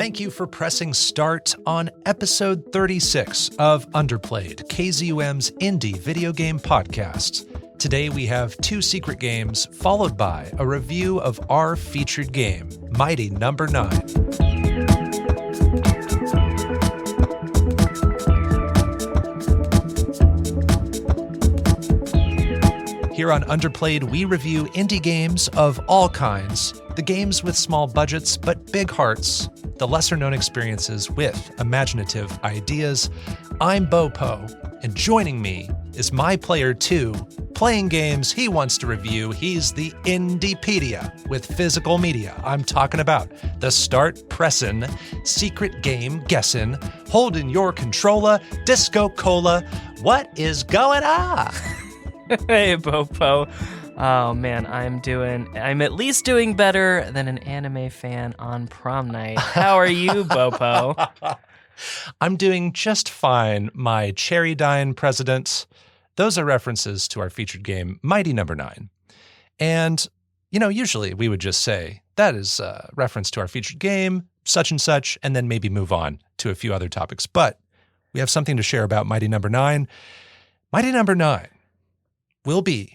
Thank you for pressing start on episode 36 of Underplayed, KZUM's indie video game podcast. Today we have two secret games, followed by a review of our featured game, Mighty Number 9. Here on Underplayed, we review indie games of all kinds, the games with small budgets but big hearts, the lesser-known experiences with imaginative ideas. I'm Bopo, and joining me is my player 2, playing games he wants to review. He's the Indiepedia with physical media. I'm talking about the Start Pressin', Secret Game Guessin', Holding Your Controller, DiscoCola. What is going on? Hey, Bopo. Oh, man, I'm at least doing better than an anime fan on prom night. How are you, Bopo? I'm doing just fine, my cherry dine president. Those are references to our featured game, Mighty Number 9. And, usually we would just say, that is a reference to our featured game, such and such, and then maybe move on to a few other topics. But we have something to share about Mighty Number 9. Mighty Number 9 will be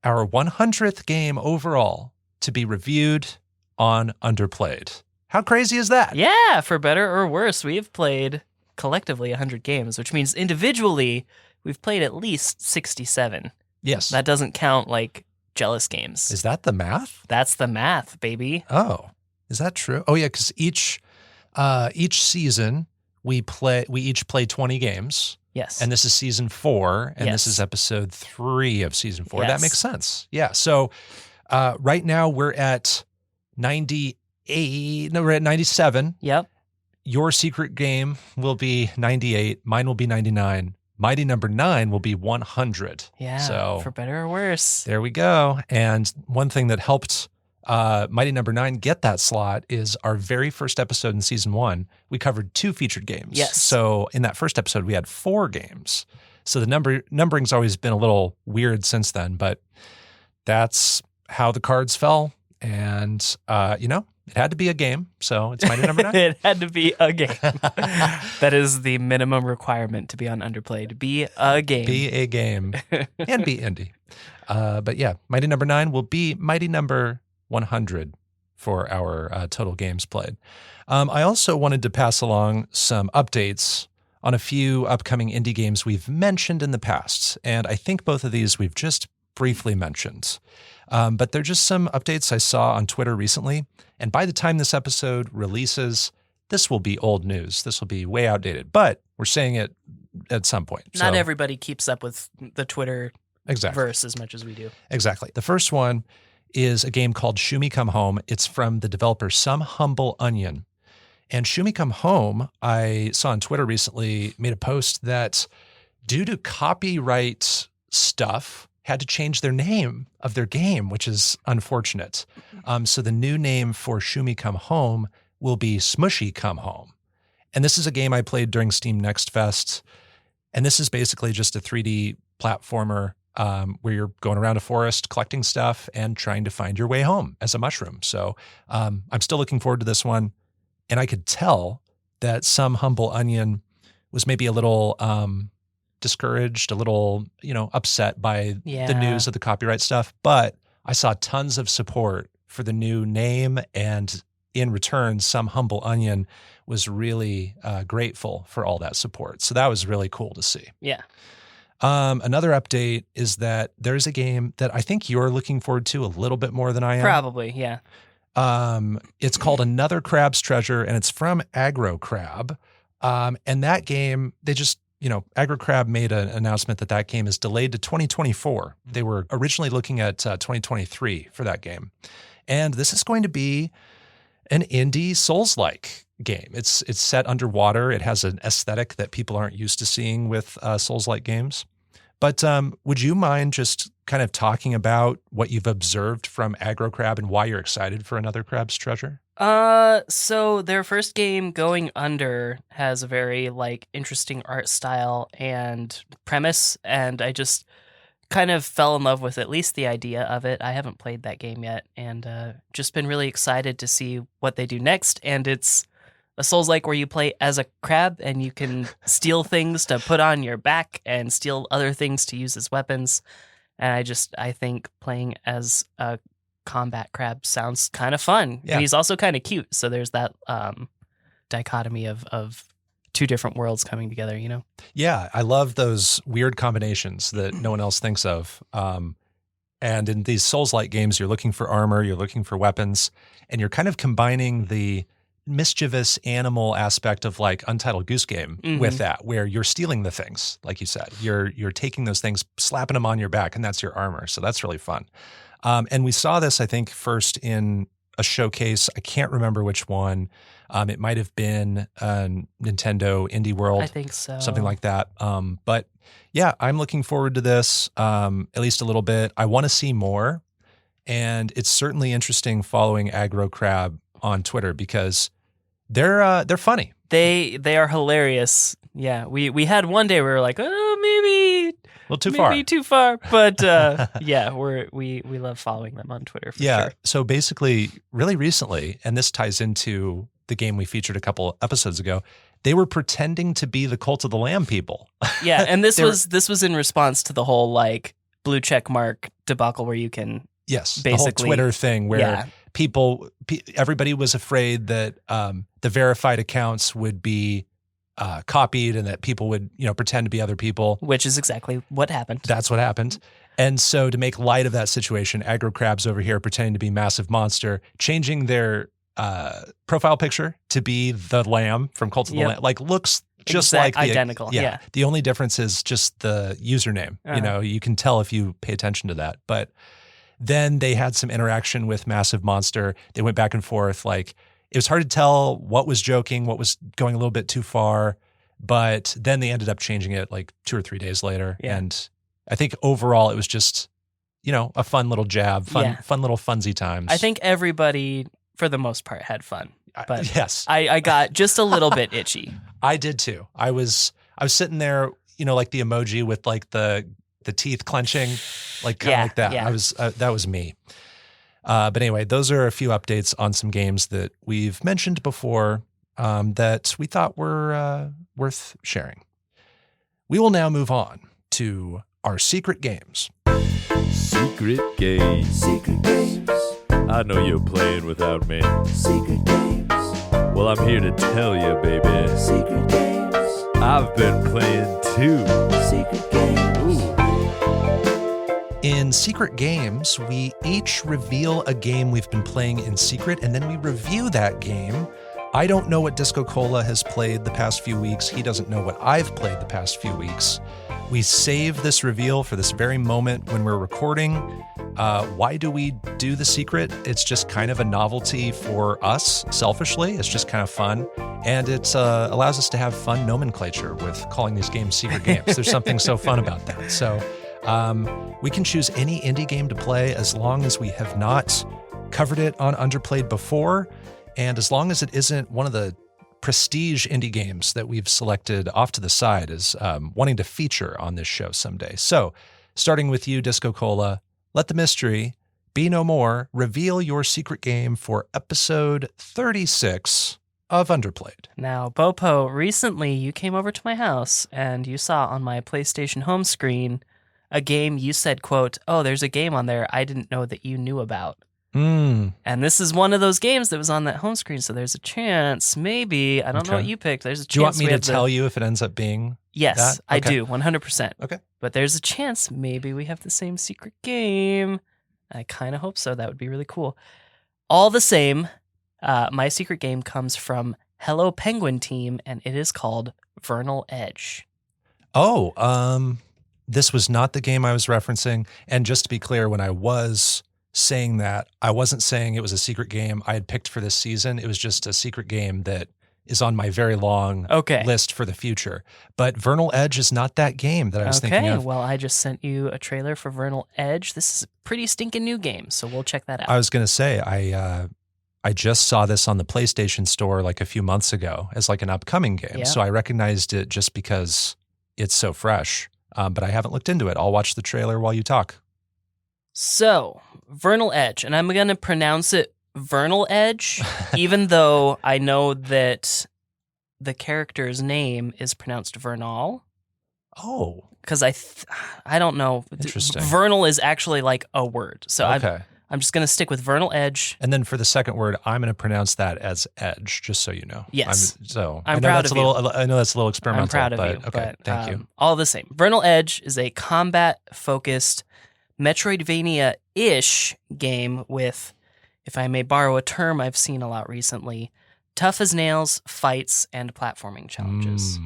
our 100th game overall to be reviewed on Underplayed. How crazy is that? Yeah, for better or worse, we have played collectively 100 games, which means individually we've played at least 67. Yes. That doesn't count like jealous games. Is that the math? That's the math, baby. Oh, is that true? Oh, yeah, because each season we each play 20 games. Yes. And this is season 4, and Yes. this is episode 3 of season 4. Yes. That makes sense. Yeah. So right now we're at 97. Yep. Your secret game will be 98. Mine will be 99. Mighty Number 9 will be 100. Yeah, So for better or worse. there we go. And one thing that helped Mighty Number 9 get that slot is our very first episode in season 1. We covered 2 featured games. Yes. So in that first episode, we had 4 games. So the numbering's always been a little weird since then, but that's how the cards fell. And, it had to be a game. So it's Mighty Number 9. It had to be a game. That is the minimum requirement to be on Underplayed. Be a game. Be a game. And be indie. But yeah, Mighty Number 9 will be Mighty Number 100 for our total games played. I also wanted to pass along some updates on a few upcoming indie games we've mentioned in the past. And I think both of these we've just briefly mentioned. But they're just some updates I saw on Twitter recently. And by the time this episode releases, this will be old news. This will be way outdated. But we're saying it at some point. Not everybody keeps up with the Twitter verse as much as we do. Exactly. The first one is a game called Shoo Me Come Home. It's from the developer Some Humble Onion. And Shoo Me Come Home, I saw on Twitter recently, made a post that due to copyright stuff, had to change their name of their game, which is unfortunate. So the new name for Shoo Me Come Home will be Smushy Come Home. And this is a game I played during Steam Next Fest. And this is basically just a 3D platformer where you're going around a forest, collecting stuff, and trying to find your way home as a mushroom. So I'm still looking forward to this one. And I could tell that Some Humble Onion was maybe a little discouraged, a little, upset by the news of the copyright stuff. But I saw tons of support for the new name. And in return, Some Humble Onion was really grateful for all that support. So that was really cool to see. Yeah. Another update is that there's a game that I think you're looking forward to a little bit more than I am. Probably, yeah. It's called Another Crab's Treasure, and it's from Aggro Crab. And that game, they just, Aggro Crab made an announcement that game is delayed to 2024. They were originally looking at 2023 for that game. And this is going to be an indie Souls-like game. It's set underwater. It has an aesthetic that people aren't used to seeing with Souls-like games. But would you mind just kind of talking about what you've observed from Aggro Crab and why you're excited for Another Crab's Treasure? So their first game, Going Under, has a very interesting art style and premise, and I just kind of fell in love with at least the idea of it. I haven't played that game yet, and just been really excited to see what they do next. And it's a Souls-like where you play as a crab and you can steal things to put on your back and steal other things to use as weapons. And I think playing as a combat crab sounds kind of fun. Yeah. And he's also kind of cute. So there's that dichotomy of two different worlds coming together, you know? Yeah, I love those weird combinations that no one else thinks of. And in these Souls-like games, you're looking for armor, you're looking for weapons, and you're kind of combining the mischievous animal aspect of like Untitled Goose Game with that, where you're stealing the things, like you said. You're taking those things, slapping them on your back, and that's your armor. So that's really fun. And we saw this, I think, first in a showcase. I can't remember which one. It might have been Nintendo Indie World. I think so. Something like that. But yeah, I'm looking forward to this, at least a little bit. I want to see more. And it's certainly interesting following Aggro Crab on Twitter because they're funny. They are hilarious. Yeah, we had one day where we were like, oh, maybe A little too far. But yeah, we love following them on Twitter for sure. So basically, really recently, and this ties into the game we featured a couple episodes ago, they were pretending to be the Cult of the Lamb people. Yeah, and this was in response to the whole like blue check mark debacle where you can the whole Twitter thing where everybody was afraid that the verified accounts would be copied and that people would, pretend to be other people. Which is exactly what happened. That's what happened. And so to make light of that situation, Aggro Crab's over here pretending to be Massive Monster, changing their profile picture to be the lamb from Cult of the Lamb. Like looks just like identical. Yeah. The only difference is just the username. You can tell if you pay attention to that. But then they had some interaction with Massive Monster. They went back and forth. Like it was hard to tell what was joking, what was going a little bit too far. But then they ended up changing it like 2 or 3 days later. Yeah. And I think overall it was just, a fun little jab, fun little funsy times. I think everybody, for the most part, had fun. But yes. I got just a little bit itchy. I did too. I was sitting there, like the emoji with like the teeth clenching, like kind of like that. Yeah. That was me. But anyway, those are a few updates on some games that we've mentioned before that we thought were worth sharing. We will now move on to our secret games. Secret games. Secret games. I know you're playing without me. Secret games. Well, I'm here to tell you, baby. Secret games. I've been playing too. Secret games. Ooh. In Secret Games, we each reveal a game we've been playing in secret, and then we review that game. I don't know what DiscoCola has played the past few weeks. He doesn't know what I've played the past few weeks. We save this reveal for this very moment when we're recording. Why do we do the secret? It's just kind of a novelty for us, selfishly. It's just kind of fun. And it allows us to have fun nomenclature with calling these games secret games. There's something so fun about that. So we can choose any indie game to play as long as we have not covered it on Underplayed before, and as long as it isn't one of the prestige indie games that we've selected off to the side as wanting to feature on this show someday. So, starting with you, DiscoCola, let the mystery be no more. Reveal your secret game for episode 36 of Underplayed. Now, Bopo, recently you came over to my house and you saw on my PlayStation home screen a game you said, quote, "Oh, there's a game on there I didn't know that you knew about." And this is one of those games that was on that home screen, so there's a chance, maybe, I don't know what you picked, there's a chance. Do you want me to tell you if it ends up being Yes, that? I do, 100%. Okay. But there's a chance maybe we have the same secret game. I kind of hope so. That would be really cool. All the same, my secret game comes from Hello Penguin Team, and it is called Vernal Edge. Oh, this was not the game I was referencing. And just to be clear, when I was saying that, I wasn't saying it was a secret game I had picked for this season. It was just a secret game that is on my very long list for the future. But Vernal Edge is not that game that I was thinking of. Okay, well, I just sent you a trailer for Vernal Edge. This is a pretty stinking new game, so we'll check that out. I was going to say, I just saw this on the PlayStation Store like a few months ago as like an upcoming game. Yeah. So I recognized it just because it's so fresh. But I haven't looked into it. I'll watch the trailer while you talk. So, Vernal Edge, and I'm going to pronounce it Vernal Edge, even though I know that the character's name is pronounced Vernal. Oh, Because I don't know. Interesting. Vernal is actually like a word. So okay. I'm just going to stick with Vernal Edge. And then for the second word, I'm going to pronounce that as edge, just so you know. Yes. I I'm know proud that's of a you. little. I know that's a little experimental. I'm proud of but, you. Okay, but, thank you. All the same. Vernal Edge is a combat-focused Metroidvania-ish game with, if I may borrow a term I've seen a lot recently, tough as nails, fights, and platforming challenges.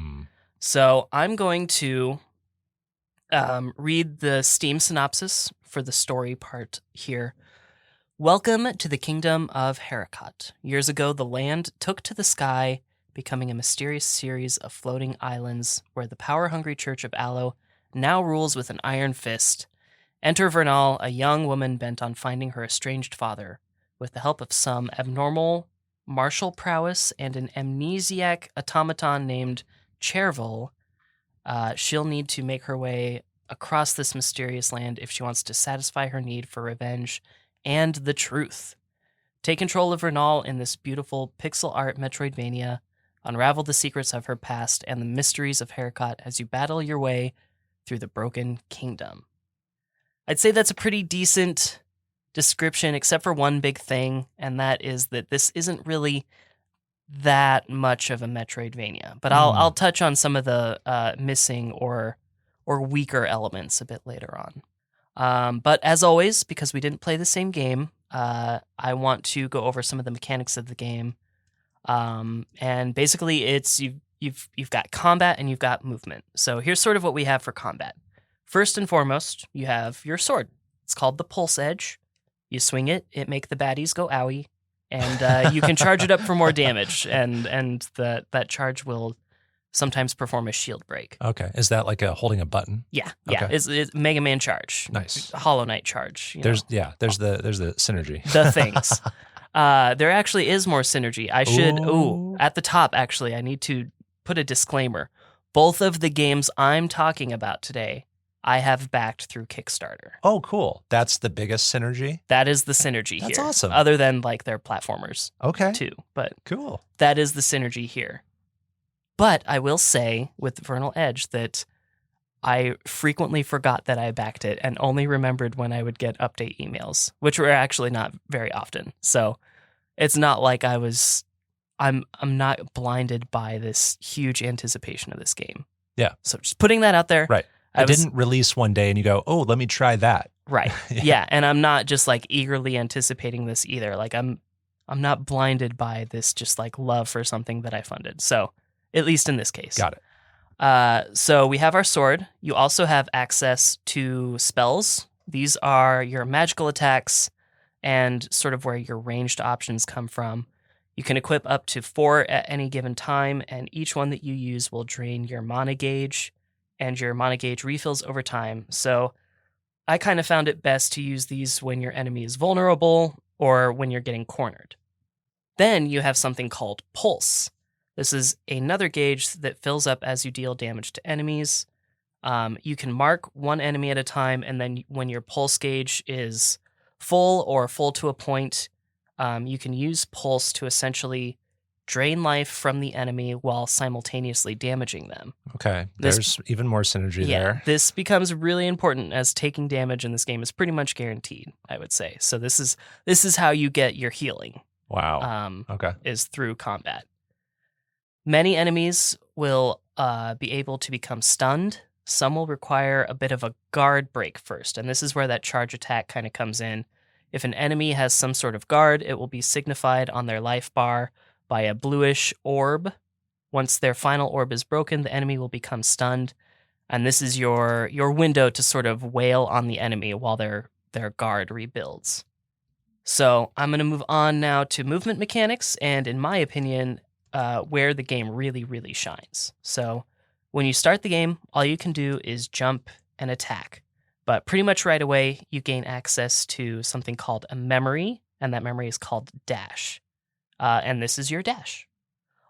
So I'm going to read the Steam synopsis for the story part here. Welcome to the kingdom of Harakat. Years ago, the land took to the sky, becoming a mysterious series of floating islands where the power-hungry Church of Aloe now rules with an iron fist. Enter Vernal, a young woman bent on finding her estranged father. With the help of some abnormal martial prowess and an amnesiac automaton named Chervil, she'll need to make her way across this mysterious land if she wants to satisfy her need for revenge and the truth. Take control of Vernal in this beautiful pixel art Metroidvania, unravel the secrets of her past and the mysteries of Harakat as you battle your way through the Broken Kingdom. I'd say that's a pretty decent description, except for one big thing, and that is that this isn't really that much of a Metroidvania. But I'll touch on some of the missing or weaker elements a bit later on. But as always, because we didn't play the same game, I want to go over some of the mechanics of the game. And basically, it's you've got combat and you've got movement. So here's sort of what we have for combat. First and foremost, you have your sword. It's called the Pulse Edge. You swing it, it make the baddies go owie, and you can charge it up for more damage, and that charge will sometimes perform a shield break. Okay. Is that like holding a button? Yeah. Okay. It's Mega Man charge. Nice. Hollow Knight charge. There's the synergy. The things. There actually is more synergy. I should at the top actually I need to put a disclaimer. Both of the games I'm talking about today, I have backed through Kickstarter. Oh, cool. That's the biggest synergy? That is the synergy here. That's awesome. Other than like their platformers. Okay. Too. But cool. That is the synergy here. But I will say with Vernal Edge that I frequently forgot that I backed it and only remembered when I would get update emails, which were actually not very often. So it's not like I'm not blinded by this huge anticipation of this game. Yeah. So just putting that out there. Right. I didn't release one day and you go, oh, let me try that. Right. Yeah. And I'm not just like eagerly anticipating this either. Like I'm not blinded by this just like love for something that I funded. So at least in this case. Got it. So we have our sword. You also have access to spells. These are your magical attacks and sort of where your ranged options come from. You can equip up to 4 at any given time, and each one that you use will drain your mana gauge, and your mana gauge refills over time. So I kind of found it best to use these when your enemy is vulnerable or when you're getting cornered. Then you have something called Pulse. This is another gauge that fills up as you deal damage to enemies. You can mark one enemy at a time, and then when your pulse gauge is full or full to a point, you can use Pulse to essentially drain life from the enemy while simultaneously damaging them. Okay, there's even more synergy there. This becomes really important as taking damage in this game is pretty much guaranteed, I would say. So this is how you get your healing. Wow. Okay. Is through combat. Many enemies will be able to become stunned. Some will require a bit of a guard break first, and this is where that charge attack kind of comes in. If an enemy has some sort of guard, it will be signified on their life bar by a bluish orb. Once their final orb is broken, the enemy will become stunned, and this is your window to sort of wail on the enemy while their guard rebuilds. So I'm going to move on now to movement mechanics, and in my opinion, where the game really, really shines. So when you start the game, all you can do is jump and attack. But pretty much right away, you gain access to something called a memory, and that memory is called dash. And this is your dash.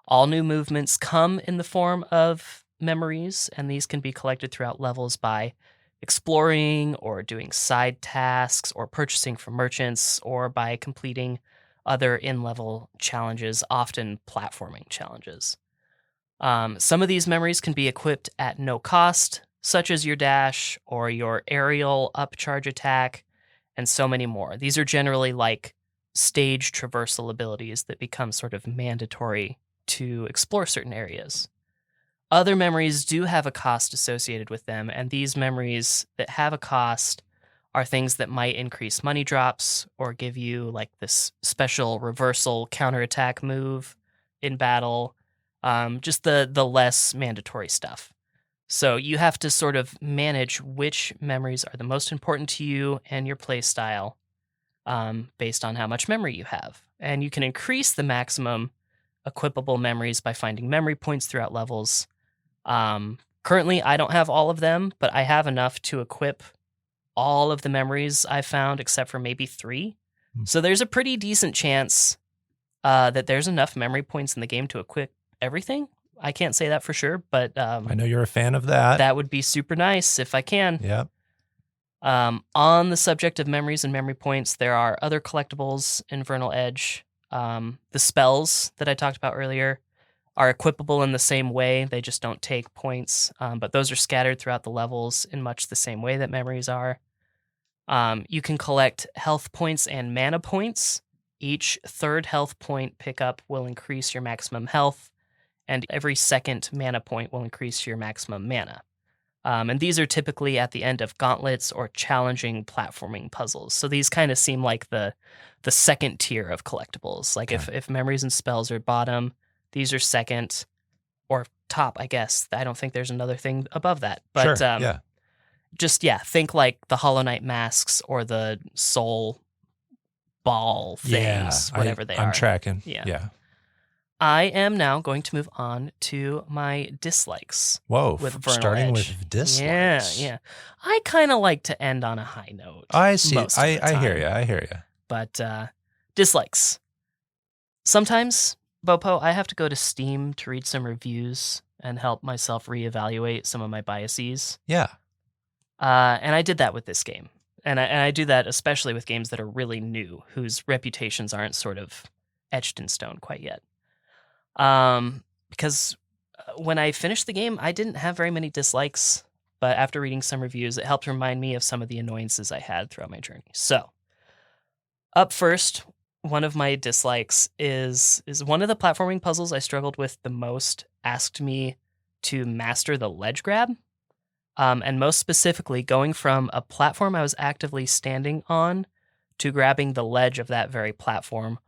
All new movements come in the form of memories, and these can be collected throughout levels by exploring or doing side tasks or purchasing from merchants or by completing other in-level challenges, often platforming challenges. Some of these memories can be equipped at no cost, such as your dash or your aerial upcharge attack, and so many more. These are generally like stage traversal abilities that become sort of mandatory to explore certain areas. Other memories do have a cost associated with them, and these memories that have a cost are things that might increase money drops or give you like this special reversal counterattack move in battle, just the less mandatory stuff. So you have to sort of manage which memories are the most important to you and your play style based on how much memory you have. And you can increase the maximum equipable memories by finding memory points throughout levels. Currently, I don't have all of them, but I have enough to equip all of the memories I found except for maybe 3. So there's a pretty decent chance that there's enough memory points in the game to equip everything. I can't say that for sure, but I know you're a fan of that. That would be super nice if I can. Yeah. On the subject of memories and memory points, there are other collectibles in Vernal Edge. The spells that I talked about earlier are equipable in the same way. They just don't take points, but those are scattered throughout the levels in much the same way that memories are. You can collect health points and mana points. Each third health point pickup will increase your maximum health, and every second mana point will increase your maximum mana. And these are typically at the end of gauntlets or challenging platforming puzzles. So these kind of seem like the second tier of collectibles. Like if memories and spells are bottom, these are second or top, I guess. I don't think there's another thing above that. But Sure, think like the Hollow Knight masks or the soul ball things, whatever they are. I'm tracking. Yeah. I am now going to move on to my dislikes. Whoa, with Vernal starting Edge. with dislikes. Yeah. I kind of like to end on a high note. I see. most of the I hear time. you. But dislikes. Sometimes, Bopo, I have to go to Steam to read some reviews and help myself reevaluate some of my biases. Yeah. And I did that with this game. And I do that especially with games that are really new, whose reputations aren't sort of etched in stone quite yet. Because when I finished the game, I didn't have very many dislikes, but after reading some reviews, it helped remind me of some of the annoyances I had throughout my journey. So, up first, one of my dislikes is one of the platforming puzzles I struggled with the most asked me to master the ledge grab. And most specifically, going from a platform I was actively standing on to grabbing the ledge of that very platform,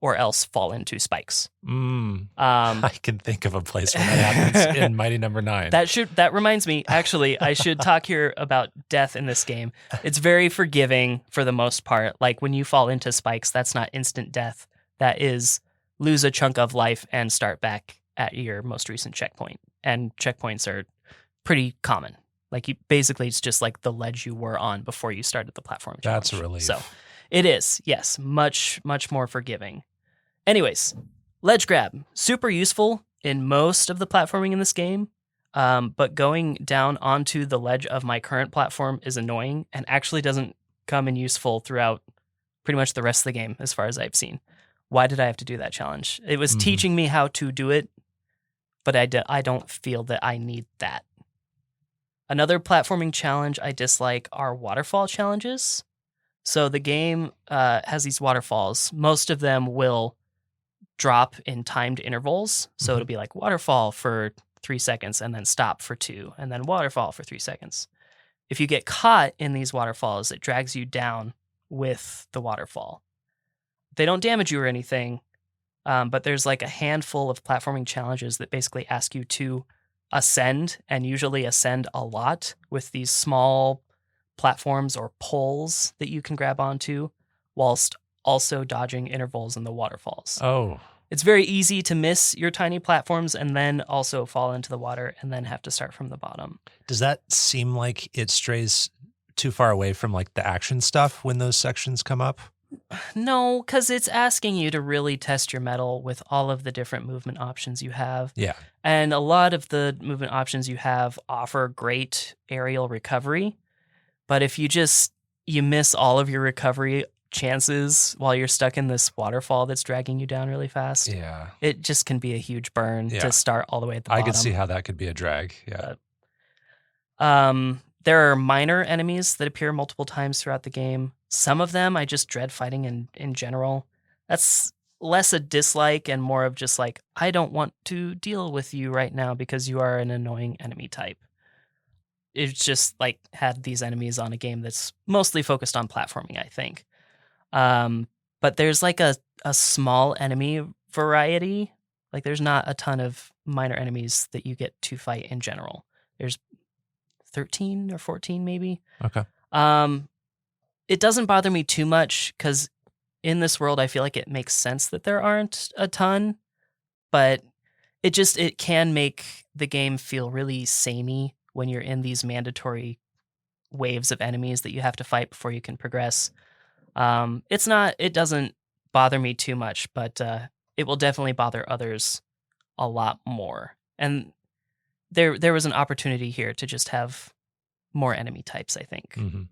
or else fall into spikes. I can think of a place where that happens in Mighty Number 9. That reminds me, actually, I should talk here about death in this game. It's very forgiving for the most part. Like when you fall into spikes, that's not instant death. That is lose a chunk of life and start back at your most recent checkpoint. And checkpoints are pretty common. Like basically it's just like the ledge you were on before you started the platform challenge. That's a relief. So it is, yes, much, much more forgiving. Anyways, ledge grab, super useful in most of the platforming in this game, but going down onto the ledge of my current platform is annoying and actually doesn't come in useful throughout pretty much the rest of the game as far as I've seen. Why did I have to do that challenge? It was teaching me how to do it, but I don't feel that I need that. Another platforming challenge I dislike are waterfall challenges. So the game has these waterfalls. Most of them will drop in timed intervals. So it'll be like waterfall for 3 seconds and then stop for 2 and then waterfall for 3 seconds. If you get caught in these waterfalls, it drags you down with the waterfall. They don't damage you or anything, but there's like a handful of platforming challenges that basically ask you to ascend, and usually ascend a lot with these small platforms or poles that you can grab onto whilst also dodging intervals in the waterfalls. Oh. It's very easy to miss your tiny platforms and then also fall into the water and then have to start from the bottom. Does that seem like it strays too far away from like the action stuff when those sections come up? No, because it's asking you to really test your mettle with all of the different movement options you have. Yeah. And a lot of the movement options you have offer great aerial recovery. But if you miss all of your recovery chances while you're stuck in this waterfall that's dragging you down really fast. Yeah. It just can be a huge burn Yeah. to start all the way at the I bottom. could see how that could be a drag. Yeah. There are minor enemies that appear multiple times throughout the game. Some of them I just dread fighting in general. That's less a dislike and more of just like, I don't want to deal with you right now because you are an annoying enemy type. It's just like had these enemies on a game that's mostly focused on platforming, I think. But there's like a small enemy variety. Like there's not a ton of minor enemies that you get to fight in general. There's 13 or 14 maybe. Okay. It doesn't bother me too much because in this world I feel like it makes sense that there aren't a ton, but it can make the game feel really samey when you're in these mandatory waves of enemies that you have to fight before you can progress. It doesn't bother me too much, but it will definitely bother others a lot more. And there was an opportunity here to just have more enemy types, I think. Mm-hmm.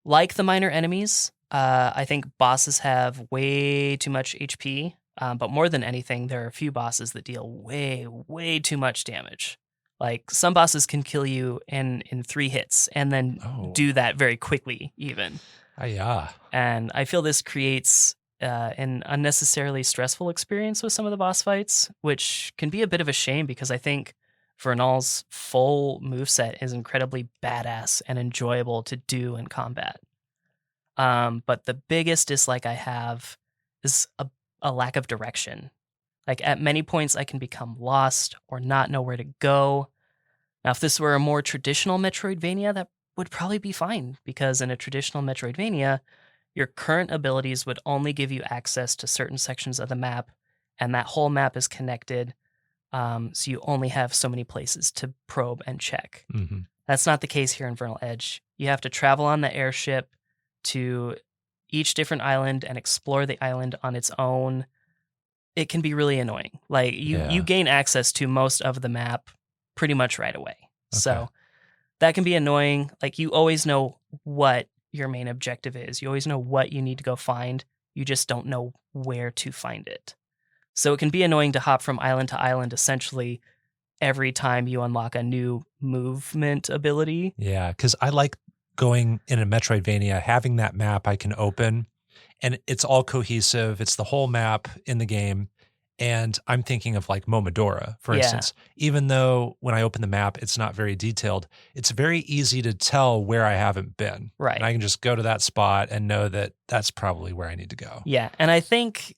Like the minor enemies, I think bosses have way too much HP, but more than anything, there are a few bosses that deal way, way too much damage. Like some bosses can kill you in 3 hits and then do that very quickly even. Yeah. And I feel this creates an unnecessarily stressful experience with some of the boss fights, which can be a bit of a shame because I think Vernal's full moveset is incredibly badass and enjoyable to do in combat. But the biggest dislike I have is a lack of direction. Like at many points I can become lost or not know where to go. Now, if this were a more traditional Metroidvania, that would probably be fine because in a traditional Metroidvania, your current abilities would only give you access to certain sections of the map, and that whole map is connected. So you only have so many places to probe and check. Mm-hmm. That's not the case here in Vernal Edge. You have to travel on the airship to each different island and explore the island on its own. It can be really annoying. Like you gain access to most of the map pretty much right away. Okay. So that can be annoying. Like you always know what your main objective is. You always know what you need to go find. You just don't know where to find it. So it can be annoying to hop from island to island essentially every time you unlock a new movement ability. Yeah, because I like going in a Metroidvania, having that map I can open, and it's all cohesive. It's the whole map in the game. And I'm thinking of like Momodora, for instance. Even though when I open the map, it's not very detailed, it's very easy to tell where I haven't been. Right. And I can just go to that spot and know that that's probably where I need to go. Yeah. And I think,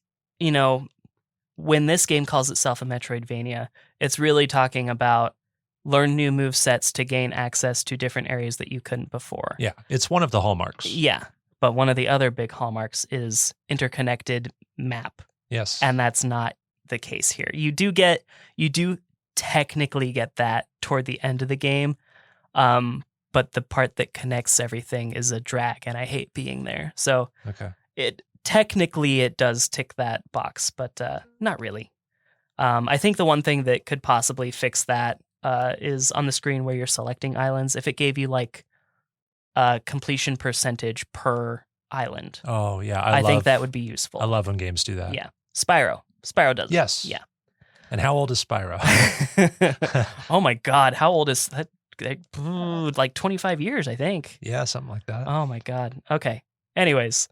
when this game calls itself a Metroidvania, it's really talking about learn new move sets to gain access to different areas that you couldn't before. Yeah. It's one of the hallmarks. Yeah. But one of the other big hallmarks is interconnected map. Yes. And that's not the case here. You do technically get that toward the end of the game. But the part that connects everything is a drag, and I hate being there. So it does tick that box, but not really. I think the one thing that could possibly fix that is on the screen where you're selecting islands. If it gave you like a completion percentage per island. Oh yeah, I think that would be useful. I love when games do that. Yeah, Spyro does. Yes. Yeah. And how old is Spyro? Oh my God, how old is that? Like 25 years, I think. Yeah, something like that. Oh my God. Okay. Anyways,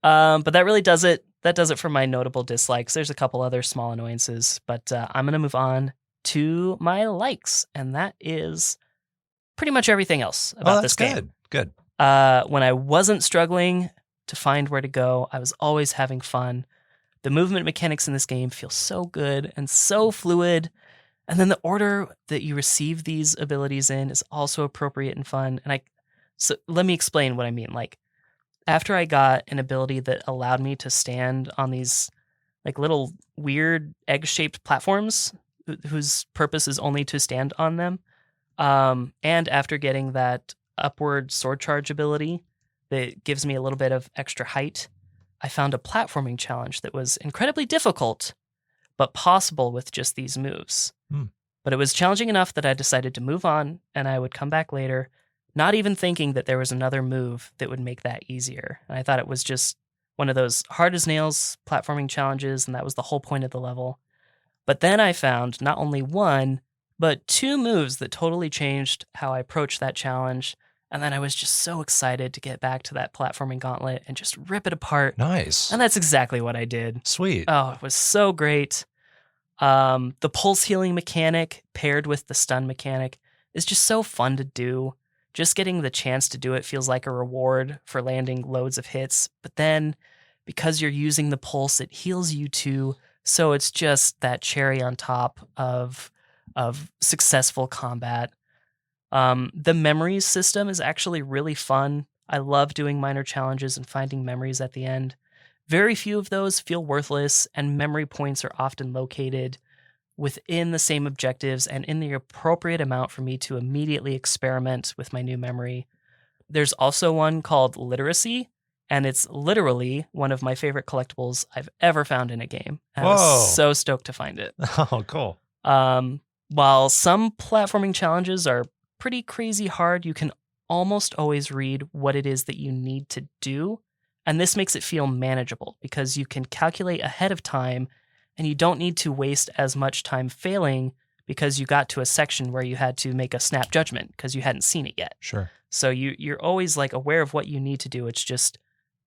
but that really does it. That does it for my notable dislikes. There's a couple other small annoyances, but I'm going to move on to my likes, and that is pretty much everything else about this game. Good. When I wasn't struggling to find where to go, I was always having fun. The movement mechanics in this game feel so good and so fluid. And then the order that you receive these abilities in is also appropriate and fun. So let me explain what I mean. Like, after I got an ability that allowed me to stand on these like little weird egg-shaped platforms whose purpose is only to stand on them, and after getting that upward sword charge ability that gives me a little bit of extra height, I found a platforming challenge that was incredibly difficult, but possible with just these moves. But it was challenging enough that I decided to move on, and I would come back later, not even thinking that there was another move that would make that easier. And I thought it was just one of those hard as nails platforming challenges, and that was the whole point of the level. But then I found not only one, but two moves that totally changed how I approached that challenge. And then I was just so excited to get back to that platforming gauntlet and just rip it apart. Nice. And that's exactly what I did. Sweet. Oh, it was so great. The pulse healing mechanic paired with the stun mechanic is just so fun to do. Just getting the chance to do it feels like a reward for landing loads of hits. But then, because you're using the pulse, it heals you too. So it's just that cherry on top of successful combat. The memories system is actually really fun. I love doing minor challenges and finding memories at the end. Very few of those feel worthless, and memory points are often located within the same objectives and in the appropriate amount for me to immediately experiment with my new memory. There's also one called Literacy, and it's literally one of my favorite collectibles I've ever found in a game. I was so stoked to find it. Oh, cool. While some platforming challenges are pretty crazy hard, you can almost always read what it is that you need to do. And this makes it feel manageable because you can calculate ahead of time and you don't need to waste as much time failing because you got to a section where you had to make a snap judgment because you hadn't seen it yet. Sure. So you're always like aware of what you need to do. It's just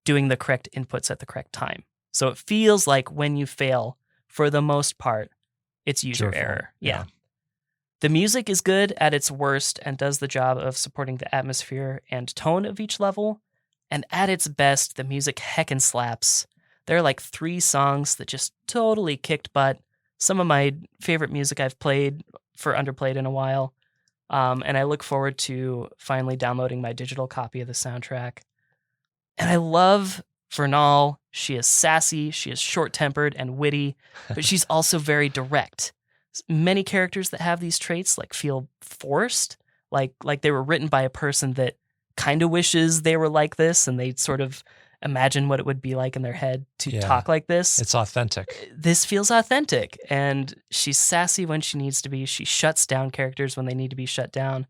doing the correct inputs at the correct time. So it feels like when you fail, for the most part, it's user error. Yeah. The music is good at its worst and does the job of supporting the atmosphere and tone of each level. And at its best, the music heckin' slaps. There are like 3 songs that just totally kicked butt. Some of my favorite music I've played for Underplayed in a while. And I look forward to finally downloading my digital copy of the soundtrack. And I love Vernal. She is sassy, she is short-tempered and witty, but she's also very direct. Many characters that have these traits like feel forced, like they were written by a person that kind of wishes they were like this, and they sort of imagine what it would be like in their head to talk like this. It's authentic. This feels authentic, and she's sassy when she needs to be. She shuts down characters when they need to be shut down.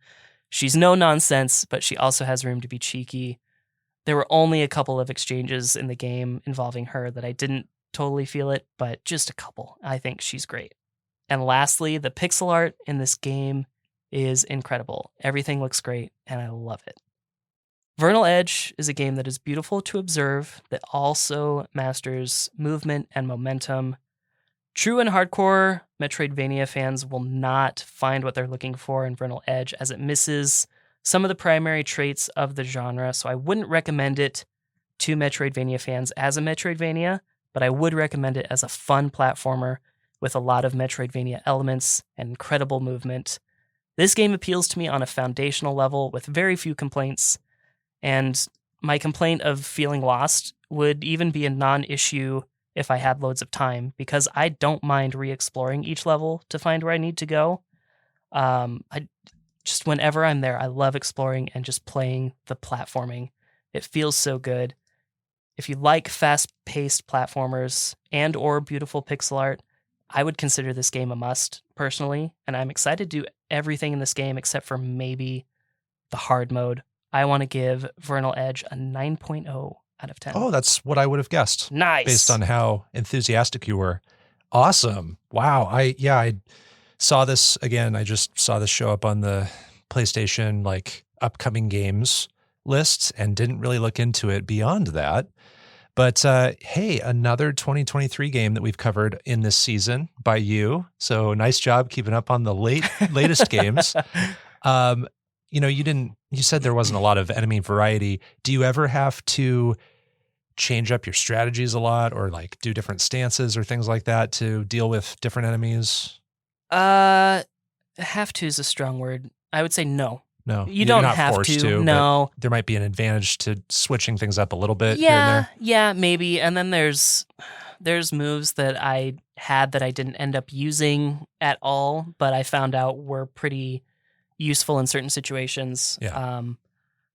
She's no nonsense, but she also has room to be cheeky. There were only a couple of exchanges in the game involving her that I didn't totally feel it, but just a couple. I think she's great. And lastly, the pixel art in this game is incredible. Everything looks great, and I love it. Vernal Edge is a game that is beautiful to observe, that also masters movement and momentum. True and hardcore Metroidvania fans will not find what they're looking for in Vernal Edge, as it misses some of the primary traits of the genre, so I wouldn't recommend it to Metroidvania fans as a Metroidvania, but I would recommend it as a fun platformer with a lot of Metroidvania elements and incredible movement. This game appeals to me on a foundational level with very few complaints, and my complaint of feeling lost would even be a non-issue if I had loads of time, because I don't mind re-exploring each level to find where I need to go. Just whenever I'm there, I love exploring and just playing the platforming. It feels so good. If you like fast-paced platformers and or beautiful pixel art, I would consider this game a must, personally, and I'm excited to do everything in this game except for maybe the hard mode. I want to give Vernal Edge a 9.0 out of 10. Oh, that's what I would have guessed. Nice. Based on how enthusiastic you were. Awesome. Wow. I saw this again. I just saw this show up on the PlayStation like upcoming games list and didn't really look into it beyond that. But hey, another 2023 game that we've covered in this season by you. So nice job keeping up on the latest games. You said there wasn't a lot of enemy variety. Do you ever have to change up your strategies a lot or like do different stances or things like that to deal with different enemies? Have to is a strong word. I would say no. No, you don't not have forced to. No, there might be an advantage to switching things up a little bit. Here and there. Yeah, maybe. And then there's moves that I had that I didn't end up using at all, but I found out were pretty useful in certain situations. Yeah.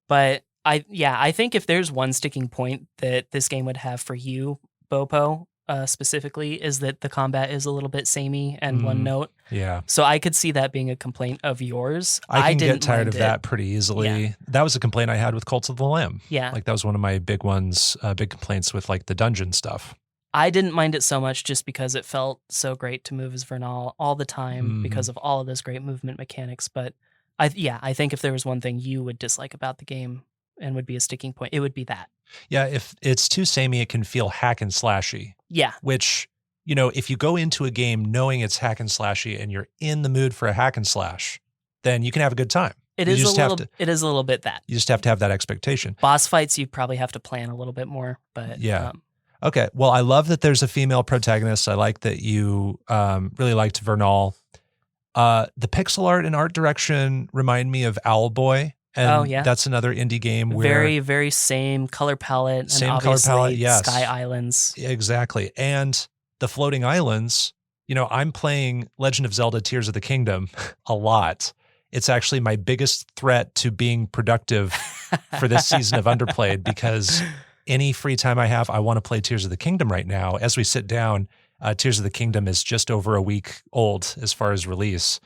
But I think if there's one sticking point that this game would have for you, Bopo, specifically is that the combat is a little bit samey and one note. Yeah. So I could see that being a complaint of yours. I can didn't get tired mind of it. that pretty easily. Yeah. That was a complaint I had with Cult of the Lamb. Yeah. Like that was one of my big ones, big complaints with like the dungeon stuff. I didn't mind it so much just because it felt so great to move as Vernal all the time because of all of those great movement mechanics. But I think if there was one thing you would dislike about the game and would be a sticking point, it would be that. Yeah, if it's too samey, it can feel hack and slashy. Yeah. Which, you know, if you go into a game knowing it's hack and slashy and you're in the mood for a hack and slash, then you can have a good time. It is a little bit that. You just have to have that expectation. Boss fights, you probably have to plan a little bit more, but yeah. Okay. Well, I love that there's a female protagonist. I like that you really liked Vernal. The pixel art and art direction remind me of Owlboy. And that's another indie game where very, very same color palette. Same and color palette, obviously yes. Sky Islands. Exactly. And the floating islands, you know, I'm playing Legend of Zelda Tears of the Kingdom a lot. It's actually my biggest threat to being productive for this season of Underplayed because any free time I have, I want to play Tears of the Kingdom right now. As we sit down, Tears of the Kingdom is just over a week old as far as release.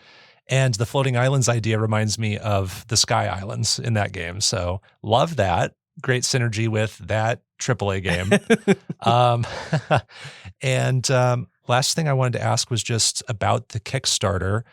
And the floating islands idea reminds me of the Sky Islands in that game. So love that. Great synergy with that AAA game. Last thing I wanted to ask was just about the Kickstarter.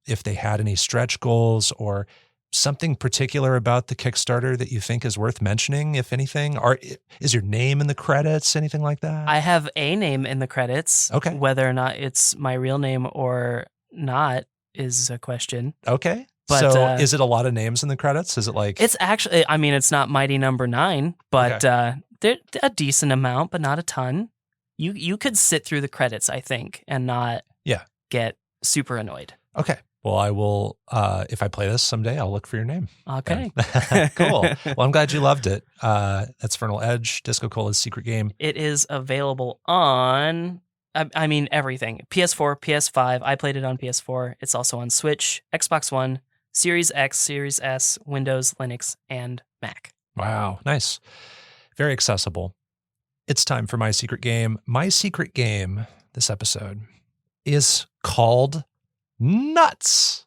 If they had any stretch goals or something particular about the Kickstarter that you think is worth mentioning, if anything? Or is your name in the credits, anything like that? I have a name in the credits. Okay. Whether or not it's my real name or not is a question. Okay. But, so is it a lot of names in the credits? Is it like... It's actually, I mean, it's not Mighty Number 9, but they're a decent amount, but not a ton. You could sit through the credits, I think, and not get super annoyed. Okay. Well, I will, if I play this someday, I'll look for your name. Okay. Cool. Well, I'm glad you loved it. That's Vernal Edge, DiscoCola's secret game. It is available on, I mean, everything. PS4, PS5. I played it on PS4. It's also on Switch, Xbox One, Series X, Series S, Windows, Linux, and Mac. Wow. Nice. Very accessible. It's time for my secret game. My secret game this episode is called Nuts.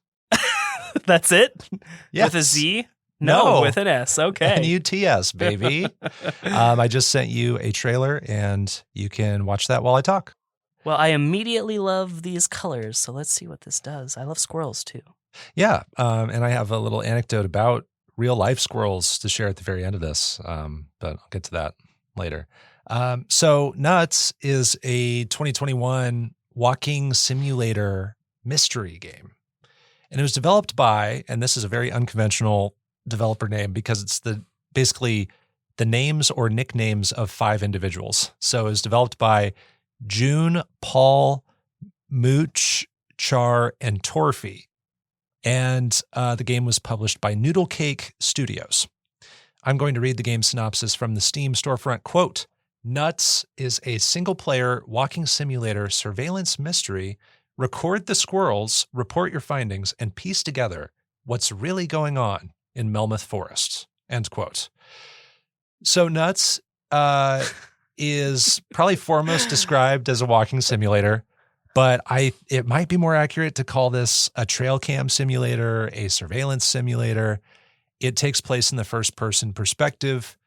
That's it? Yes. With a Z? No, with an S. Okay. N-U-T-S, baby. I just sent you a trailer and you can watch that while I talk. Well, I immediately love these colors, so let's see what this does. I love squirrels too. Yeah, and I have a little anecdote about real life squirrels to share at the very end of this, but I'll get to that later. So Nuts is a 2021 walking simulator mystery game. And it was developed by, and this is a very unconventional developer name because it's basically the names or nicknames of 5 individuals. So it was developed by June, Paul, Mooch, Char, and Torfy. And the game was published by Noodle Cake Studios. I'm going to read the game synopsis from the Steam storefront. Quote, Nuts is a single-player walking simulator surveillance mystery. Record the squirrels, report your findings, and piece together what's really going on in Melmoth Forest. End quote. So Nuts is probably foremost described as a walking simulator, but it might be more accurate to call this a trail cam simulator, a surveillance simulator. It takes place in the first-person perspective.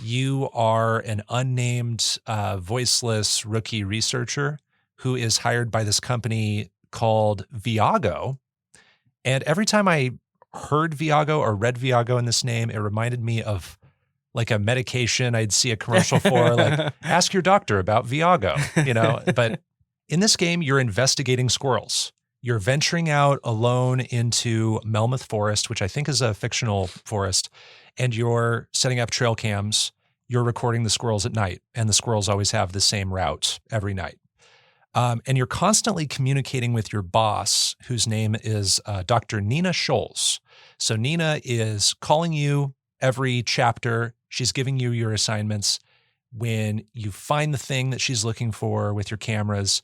You are an unnamed, voiceless rookie researcher who is hired by this company called Viago. And every time I heard Viago or read Viago in this name, it reminded me of like a medication I'd see a commercial for, like, ask your doctor about Viago, you know? But in this game, you're investigating squirrels. You're venturing out alone into Melmoth Forest, which I think is a fictional forest, and you're setting up trail cams. You're recording the squirrels at night, and the squirrels always have the same route every night. And you're constantly communicating with your boss, whose name is Dr. Nina Scholes. So Nina is calling you every chapter. She's giving you your assignments. When you find the thing that she's looking for with your cameras,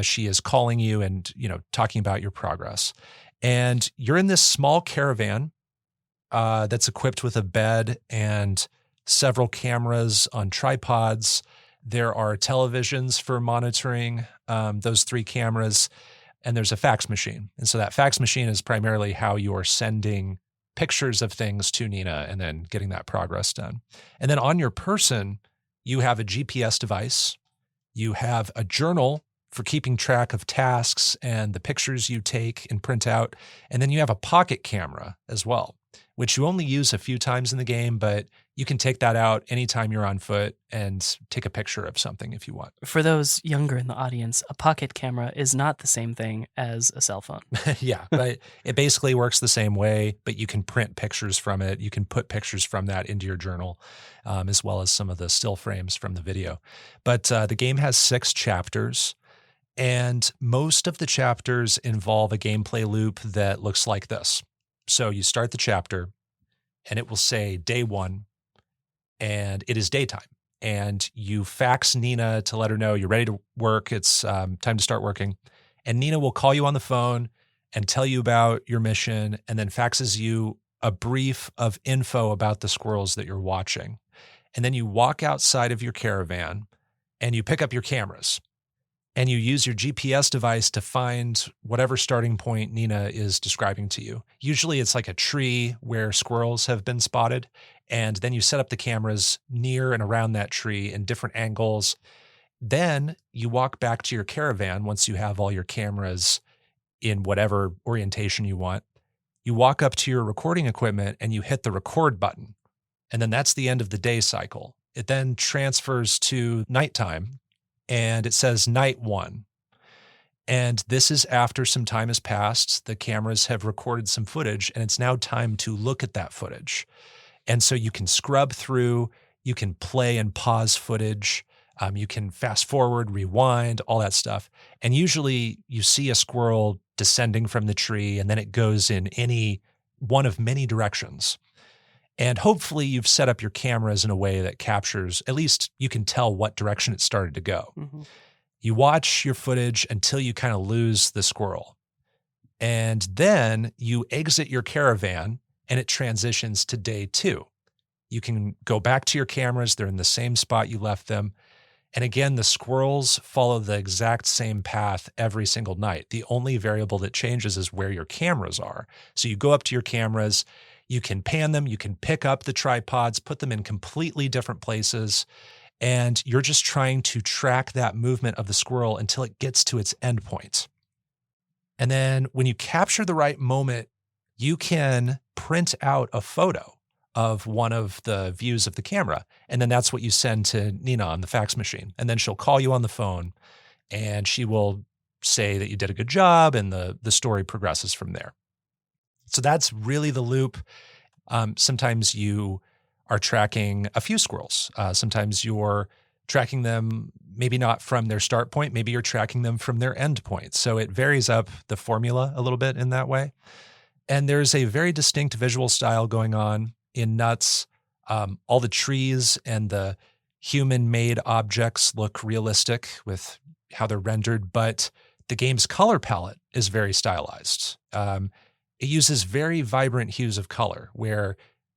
she is calling you and, talking about your progress. And you're in this small caravan that's equipped with a bed and several cameras on tripods There are televisions for monitoring those 3 cameras, and there's a fax machine. And so that fax machine is primarily how you're sending pictures of things to Nina and then getting that progress done. And then on your person, you have a GPS device. You have a journal for keeping track of tasks and the pictures you take and print out. And then you have a pocket camera as well, which you only use a few times in the game, but you can take that out anytime you're on foot and take a picture of something if you want. For those younger in the audience, a pocket camera is not the same thing as a cell phone. Yeah, but it basically works the same way, but you can print pictures from it. You can put pictures from that into your journal, as well as some of the still frames from the video. But the game has 6 chapters, and most of the chapters involve a gameplay loop that looks like this. So you start the chapter, and it will say day 1, and it is daytime. And you fax Nina to let her know you're ready to work. It's time to start working. And Nina will call you on the phone and tell you about your mission, and then faxes you a brief of info about the squirrels that you're watching. And then you walk outside of your caravan and you pick up your cameras and you use your GPS device to find whatever starting point Nina is describing to you. Usually it's like a tree where squirrels have been spotted, and then you set up the cameras near and around that tree in different angles. Then you walk back to your caravan once you have all your cameras in whatever orientation you want. You walk up to your recording equipment and you hit the record button. And then that's the end of the day cycle. It then transfers to nighttime, and it says night 1. And this is after some time has passed. The cameras have recorded some footage, and it's now time to look at that footage. And so you can scrub through, you can play and pause footage, you can fast forward, rewind, all that stuff. And usually you see a squirrel descending from the tree, and then it goes in any one of many directions. And hopefully you've set up your cameras in a way that captures, at least you can tell what direction it started to go. Mm-hmm. You watch your footage until you kind of lose the squirrel. And then you exit your caravan and it transitions to day 2. You can go back to your cameras. They're in the same spot you left them. And again, the squirrels follow the exact same path every single night. The only variable that changes is where your cameras are. So you go up to your cameras, you can pan them, you can pick up the tripods, put them in completely different places, and you're just trying to track that movement of the squirrel until it gets to its endpoint. And then when you capture the right moment, you can print out a photo of one of the views of the camera. And then that's what you send to Nina on the fax machine. And then she'll call you on the phone and she will say that you did a good job, and the story progresses from there. So that's really the loop. Sometimes you are tracking a few squirrels. Sometimes you're tracking them maybe not from their start point, maybe you're tracking them from their end point. So it varies up the formula a little bit in that way. And there's a very distinct visual style going on in Nuts. All the trees and the human-made objects look realistic with how they're rendered, but the game's color palette is very stylized. It uses very vibrant hues of color, where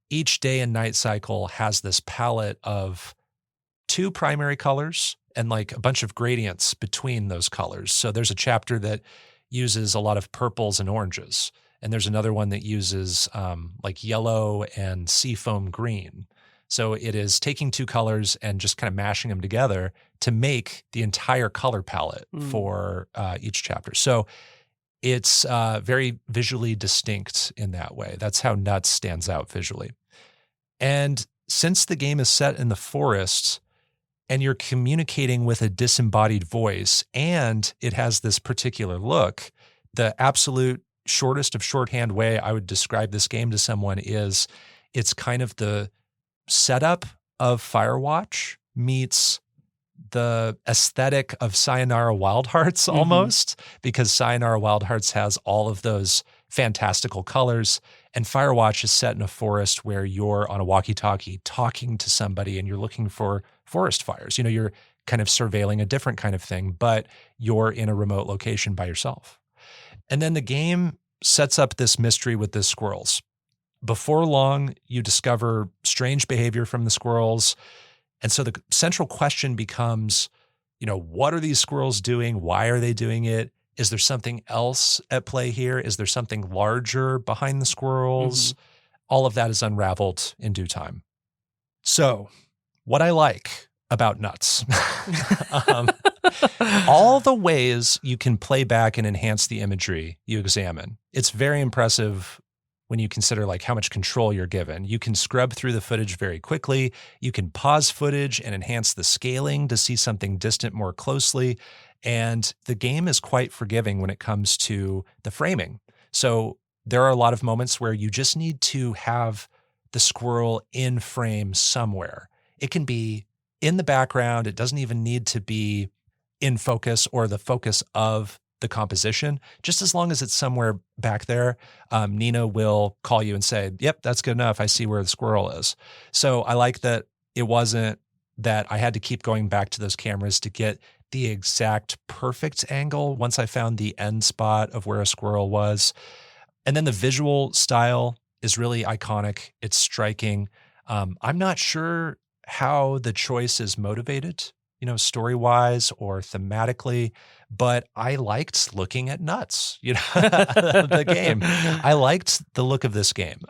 each day and night cycle has this palette of 2 primary colors and like a bunch of gradients between those colors. So there's a chapter that uses a lot of purples and oranges. And there's another one that uses like yellow and seafoam green. So it is taking 2 colors and just kind of mashing them together to make the entire color palette for each chapter. So it's very visually distinct in that way. That's how Nuts stands out visually. And since the game is set in the forest and you're communicating with a disembodied voice and it has this particular look, the absolute shortest of shorthand way I would describe this game to someone is it's kind of the setup of Firewatch meets the aesthetic of Sayonara Wild Hearts almost, because Sayonara Wild Hearts has all of those fantastical colors, and Firewatch is set in a forest where you're on a walkie-talkie talking to somebody and you're looking for forest fires. You know, you're kind of surveilling a different kind of thing, but you're in a remote location by yourself. And then the game sets up this mystery with the squirrels. Before long, you discover strange behavior from the squirrels. And so the central question becomes, what are these squirrels doing? Why are they doing it? Is there something else at play here? Is there something larger behind the squirrels? All of that is unraveled in due time. So what I like about Nuts, all the ways you can play back and enhance the imagery you examine. It's very impressive when you consider like how much control you're given. You can scrub through the footage very quickly. You can pause footage and enhance the scaling to see something distant more closely. And the game is quite forgiving when it comes to the framing. So there are a lot of moments where you just need to have the squirrel in frame somewhere. It can be in the background. It doesn't even need to be in focus or the focus of the composition. Just as long as it's somewhere back there, Nina will call you and say, yep, that's good enough. I see where the squirrel is. So I like that it wasn't that I had to keep going back to those cameras to get the exact perfect angle once I found the end spot of where a squirrel was. And then the visual style is really iconic. It's striking. I'm not sure how the choice is motivated, story-wise or thematically, but I liked looking at Nuts, the game. I liked the look of this game.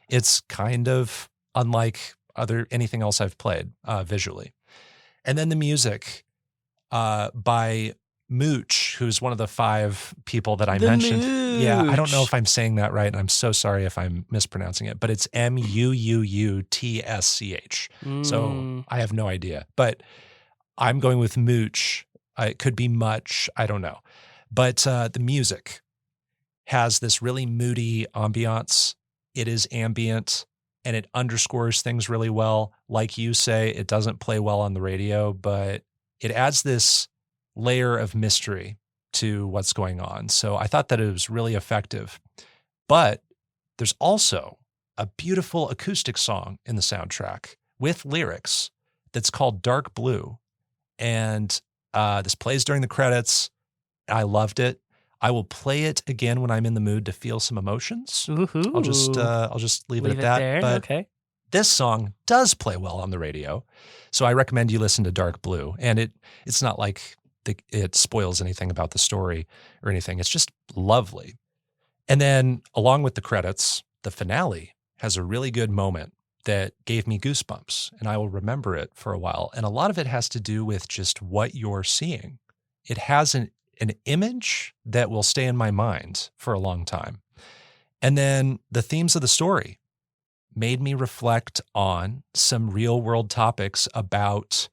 It's kind of unlike anything else I've played visually. And then the music by Mooch, who's one of the 5 people that I mentioned. Mooch. Yeah, I don't know if I'm saying that right, and I'm so sorry if I'm mispronouncing it, but it's Muuuutsch. So I have no idea, but I'm going with Mooch. It could be Much. I don't know. But the music has this really moody ambiance. It is ambient, and it underscores things really well. Like you say, it doesn't play well on the radio, but it adds this layer of mystery to what's going on. So I thought that it was really effective. But there's also a beautiful acoustic song in the soundtrack with lyrics that's called Dark Blue. And this plays during the credits. I loved it. I will play it again when I'm in the mood to feel some emotions. Ooh-hoo. I'll just leave it at that. There. But okay. This song does play well on the radio. So I recommend you listen to Dark Blue. And it's not like it spoils anything about the story or anything. It's just lovely. And then along with the credits, the finale has a really good moment that gave me goosebumps, and I will remember it for a while. And a lot of it has to do with just what you're seeing. It has an image that will stay in my mind for a long time. And then the themes of the story made me reflect on some real world topics about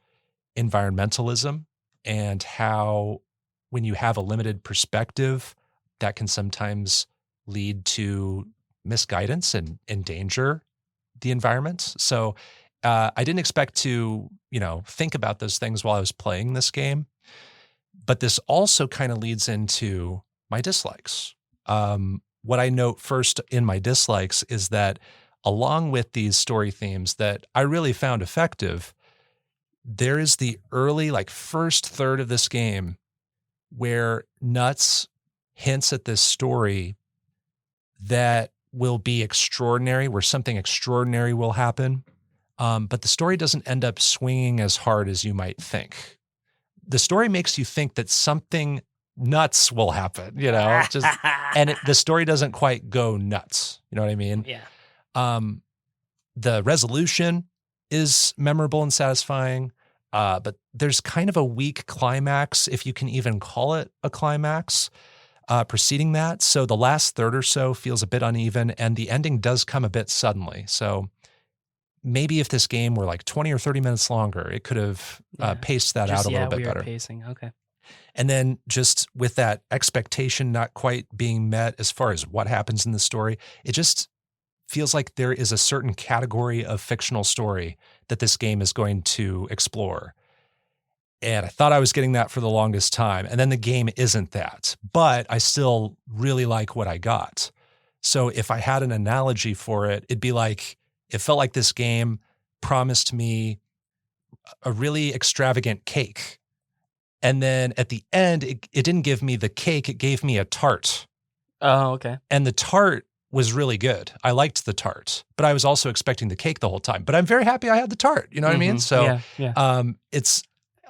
environmentalism and how when you have a limited perspective, that can sometimes lead to misguidance and endanger the environment. So I didn't expect to, think about those things while I was playing this game. But this also kind of leads into my dislikes. What I note first in my dislikes is that along with these story themes that I really found effective, there is the early, first third of this game where Nuts hints at this story that will be extraordinary, where something extraordinary will happen. But the story doesn't end up swinging as hard as you might think. The story makes you think that something nuts will happen, and the story doesn't quite go nuts. You know what I mean? Yeah. The resolution is memorable and satisfying, but there's kind of a weak climax, if you can even call it a climax, preceding that. So the last third or so feels a bit uneven, and the ending does come a bit suddenly. So maybe if this game were 20 or 30 minutes longer, it could have paced that out a little bit better. Pacing. Okay. And then just with that expectation not quite being met as far as what happens in the story, it just feels like there is a certain category of fictional story that this game is going to explore. And I thought I was getting that for the longest time. And then the game isn't that, but I still really like what I got. So if I had an analogy for it, it'd be it felt like this game promised me a really extravagant cake. And then at the end, it didn't give me the cake, it gave me a tart. Oh, okay. And the tart was really good. I liked the tart, but I was also expecting the cake the whole time. But I'm very happy I had the tart. You know what I mean? So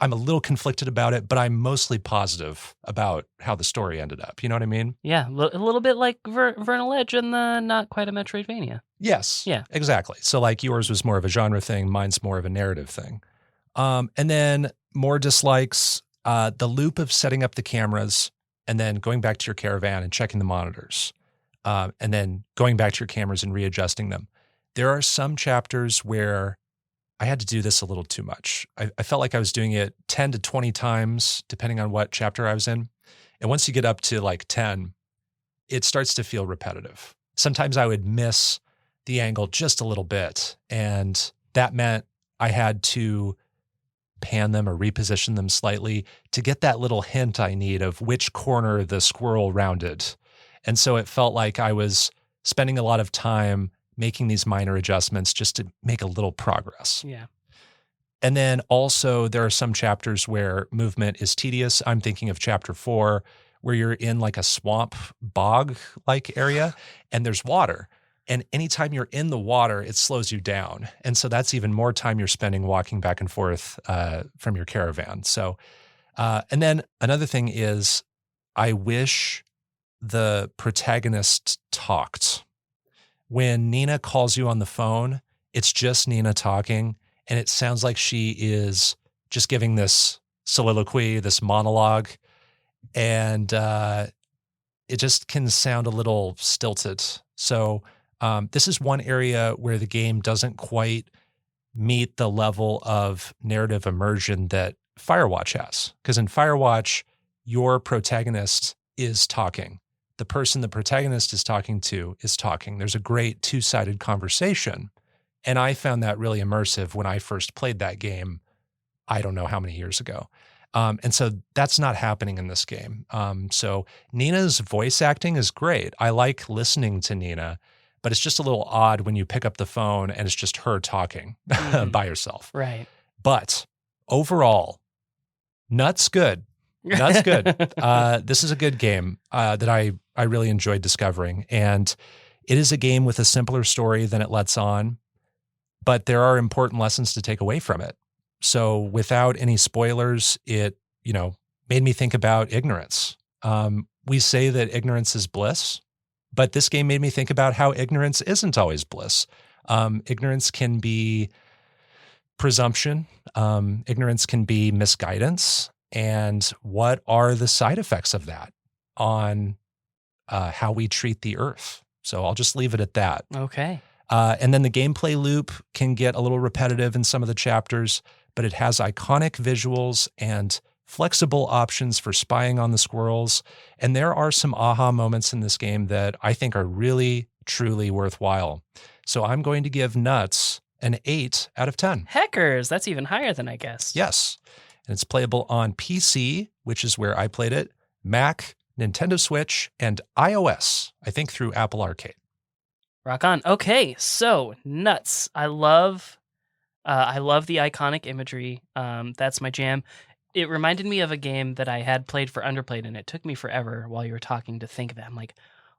I'm a little conflicted about it, but I'm mostly positive about how the story ended up. You know what I mean? Yeah, a little bit like Vernal Edge and the not quite a Metroidvania. Yes. Yeah. Exactly. So like yours was more of a genre thing, mine's more of a narrative thing. And then more dislikes, the loop of setting up the cameras and then going back to your caravan and checking the monitors. And then going back to your cameras and readjusting them. There are some chapters where I had to do this a little too much. I felt like I was doing it 10 to 20 times, depending on what chapter I was in. And once you get up to like 10, it starts to feel repetitive. Sometimes I would miss the angle just a little bit. And that meant I had to pan them or reposition them slightly to get that little hint I need of which corner the squirrel rounded. And so it felt like I was spending a lot of time making these minor adjustments just to make a little progress. Yeah. And then also there are some chapters where movement is tedious. I'm thinking of chapter 4, where you're in like a swamp bog-like area and there's water. And anytime you're in the water, it slows you down. And so that's even more time you're spending walking back and forth from your caravan. So, and then another thing is I wish the protagonist talked. When Nina calls you on the phone, it's just Nina talking, and it sounds like she is just giving this soliloquy, this monologue, and it just can sound a little stilted. So this is one area where the game doesn't quite meet the level of narrative immersion that Firewatch has. Because in Firewatch, your protagonist is talking. The person the protagonist is talking to is talking. There's a great two-sided conversation. And I found that really immersive when I first played that game, I don't know how many years ago. And so that's not happening in this game. So Nina's voice acting is great. I like listening to Nina, but it's just a little odd when you pick up the phone and it's just her talking by herself. Right. But overall, nuts good. That's good. This is a good game that I really enjoyed discovering. And it is a game with a simpler story than it lets on, but there are important lessons to take away from it. So without any spoilers, it, made me think about ignorance. We say that ignorance is bliss, but this game made me think about how ignorance isn't always bliss. Ignorance can be presumption. Ignorance can be misguidance. And what are the side effects of that on how we treat the earth? So I'll just leave it at that. Okay. And then the gameplay loop can get a little repetitive in some of the chapters, but it has iconic visuals and flexible options for spying on the squirrels. And there are some aha moments in this game that I think are really, truly worthwhile. So I'm going to give Nuts an 8 out of 10. Heckers, that's even higher than I guessed. Yes. And it's playable on PC, which is where I played it, Mac, Nintendo Switch, and iOS, I think through Apple Arcade. Rock on. Okay, so Nuts. I love the iconic imagery. That's my jam. It reminded me of a game that I had played for Underplayed, and it took me forever while you were talking to think of it. I'm like,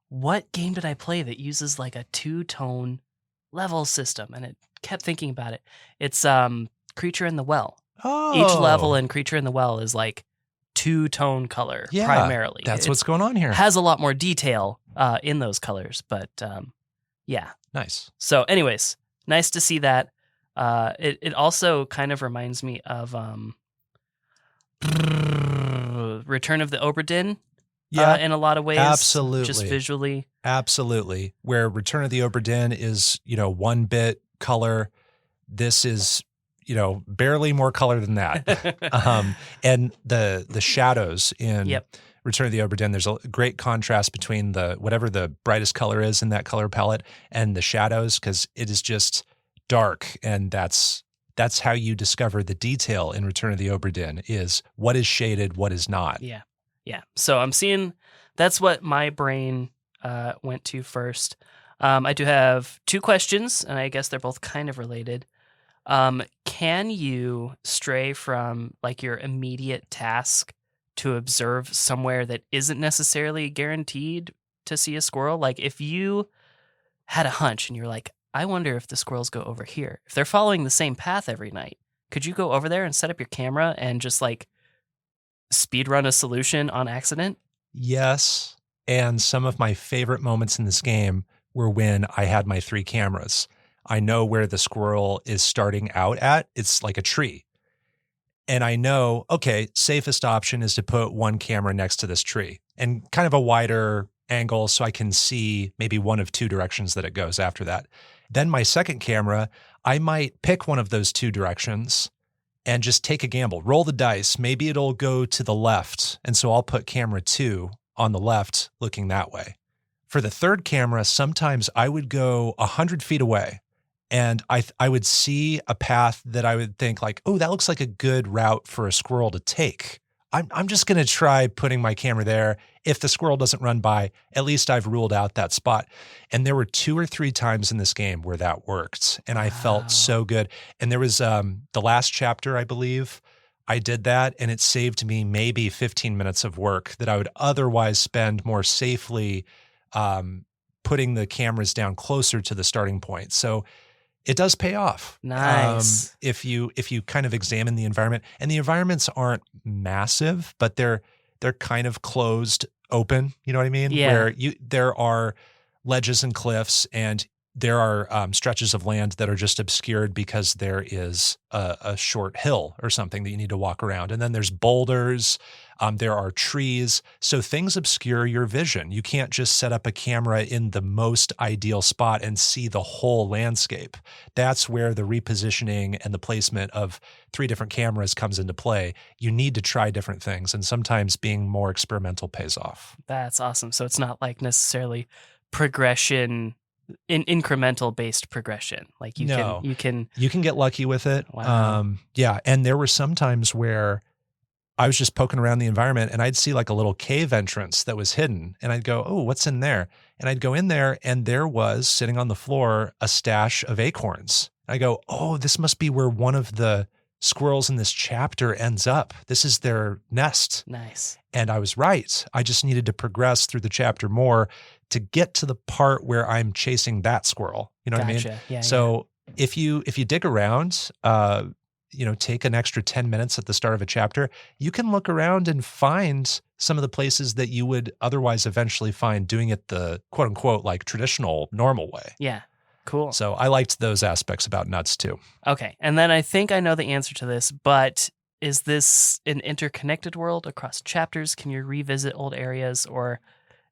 what game did I play that uses like a two-tone level system? And it kept thinking about it. It's Creature in the Well. Oh. Each level in Creature in the Well is like two-tone color primarily. That's what's going on here. Has a lot more detail in those colors, but yeah. Nice. So anyways, nice to see that. It also kind of reminds me of Return of the Obra Dinn in a lot of ways. Absolutely. Just visually. Absolutely. Where Return of the Obra Dinn is, 1-bit color. This is, barely more color than that. And the shadows in Return of the Obra Dinn, there's a great contrast between whatever the brightest color is in that color palette and the shadows, because it is just dark, and that's how you discover the detail in Return of the Obra Dinn is what is shaded, what is not. Yeah. So I'm seeing that's what my brain went to first. I do have 2 questions, and I guess they're both kind of related. Can you stray from like your immediate task to observe somewhere that isn't necessarily guaranteed to see a squirrel? Like if you had a hunch and you're like, I wonder if the squirrels go over here. If they're following the same path every night, could you go over there and set up your camera and just like speed run a solution on accident? Yes. And some of my favorite moments in this game were when I had my 3 cameras. I know where the squirrel is starting out at. It's like a tree. And I know, okay, safest option is to put 1 camera next to this tree and kind of a wider angle so I can see maybe one of 2 directions that it goes after that. Then my second camera, I might pick one of those 2 directions and just take a gamble, roll the dice. Maybe it'll go to the left. And so I'll put camera 2 on the left looking that way. For the third camera, sometimes I would go 100 feet away and I would see a path that I would think like, oh, that looks like a good route for a squirrel to take. I'm just going to try putting my camera there. If the squirrel doesn't run by, at least I've ruled out that spot. And there were 2 or 3 times in this game where that worked. And I felt so good. And there was the last chapter, I believe, I did that. And it saved me maybe 15 minutes of work that I would otherwise spend more safely putting the cameras down closer to the starting point. So it does pay off. Nice. If you kind of examine the environment, and the environments aren't massive, but they're kind of closed open. You know what I mean? Yeah. Where there are ledges and cliffs, and there are stretches of land that are just obscured because there is a short hill or something that you need to walk around. And then there's boulders. There are trees. So things obscure your vision. You can't just set up a camera in the most ideal spot and see the whole landscape. That's where the repositioning and the placement of 3 different cameras comes into play. You need to try different things, and sometimes being more experimental pays off. That's awesome. So it's not like necessarily progression, incremental based progression. Like you can get lucky with it. Wow. Yeah. And there were some times where I was just poking around the environment and I'd see like a little cave entrance that was hidden. And I'd go, oh, what's in there? And I'd go in there and there was sitting on the floor a stash of acorns. I go, oh, this must be where one of the squirrels in this chapter ends up. This is their nest. Nice. And I was right. I just needed to progress through the chapter more to get to the part where I'm chasing that squirrel. You know what I mean? Yeah. So if you dig around, take an extra 10 minutes at the start of a chapter, you can look around and find some of the places that you would otherwise eventually find doing it the quote unquote like traditional, normal way. Yeah. Cool. So I liked those aspects about Nuts too. Okay. And then I think I know the answer to this, but is this an interconnected world across chapters? Can you revisit old areas, or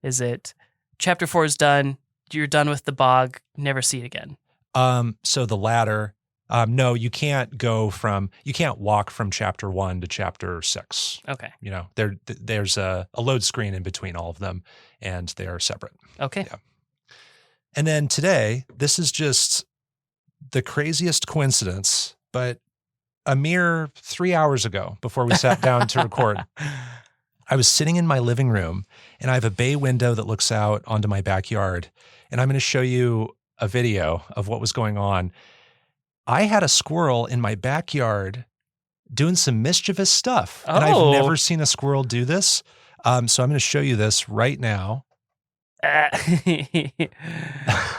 is it chapter 4 is done, you're done with the bog, never see it again? So the latter, no, you can't walk from chapter 1 to chapter 6. Okay. There's a load screen in between all of them, and they are separate. Okay. Yeah. And then today, this is just the craziest coincidence, but a mere 3 hours ago, before we sat down to record, I was sitting in my living room, and I have a bay window that looks out onto my backyard, and I'm going to show you a video of what was going on. I had a squirrel in my backyard doing some mischievous stuff, and I've never seen a squirrel do this. So I'm going to show you this right now.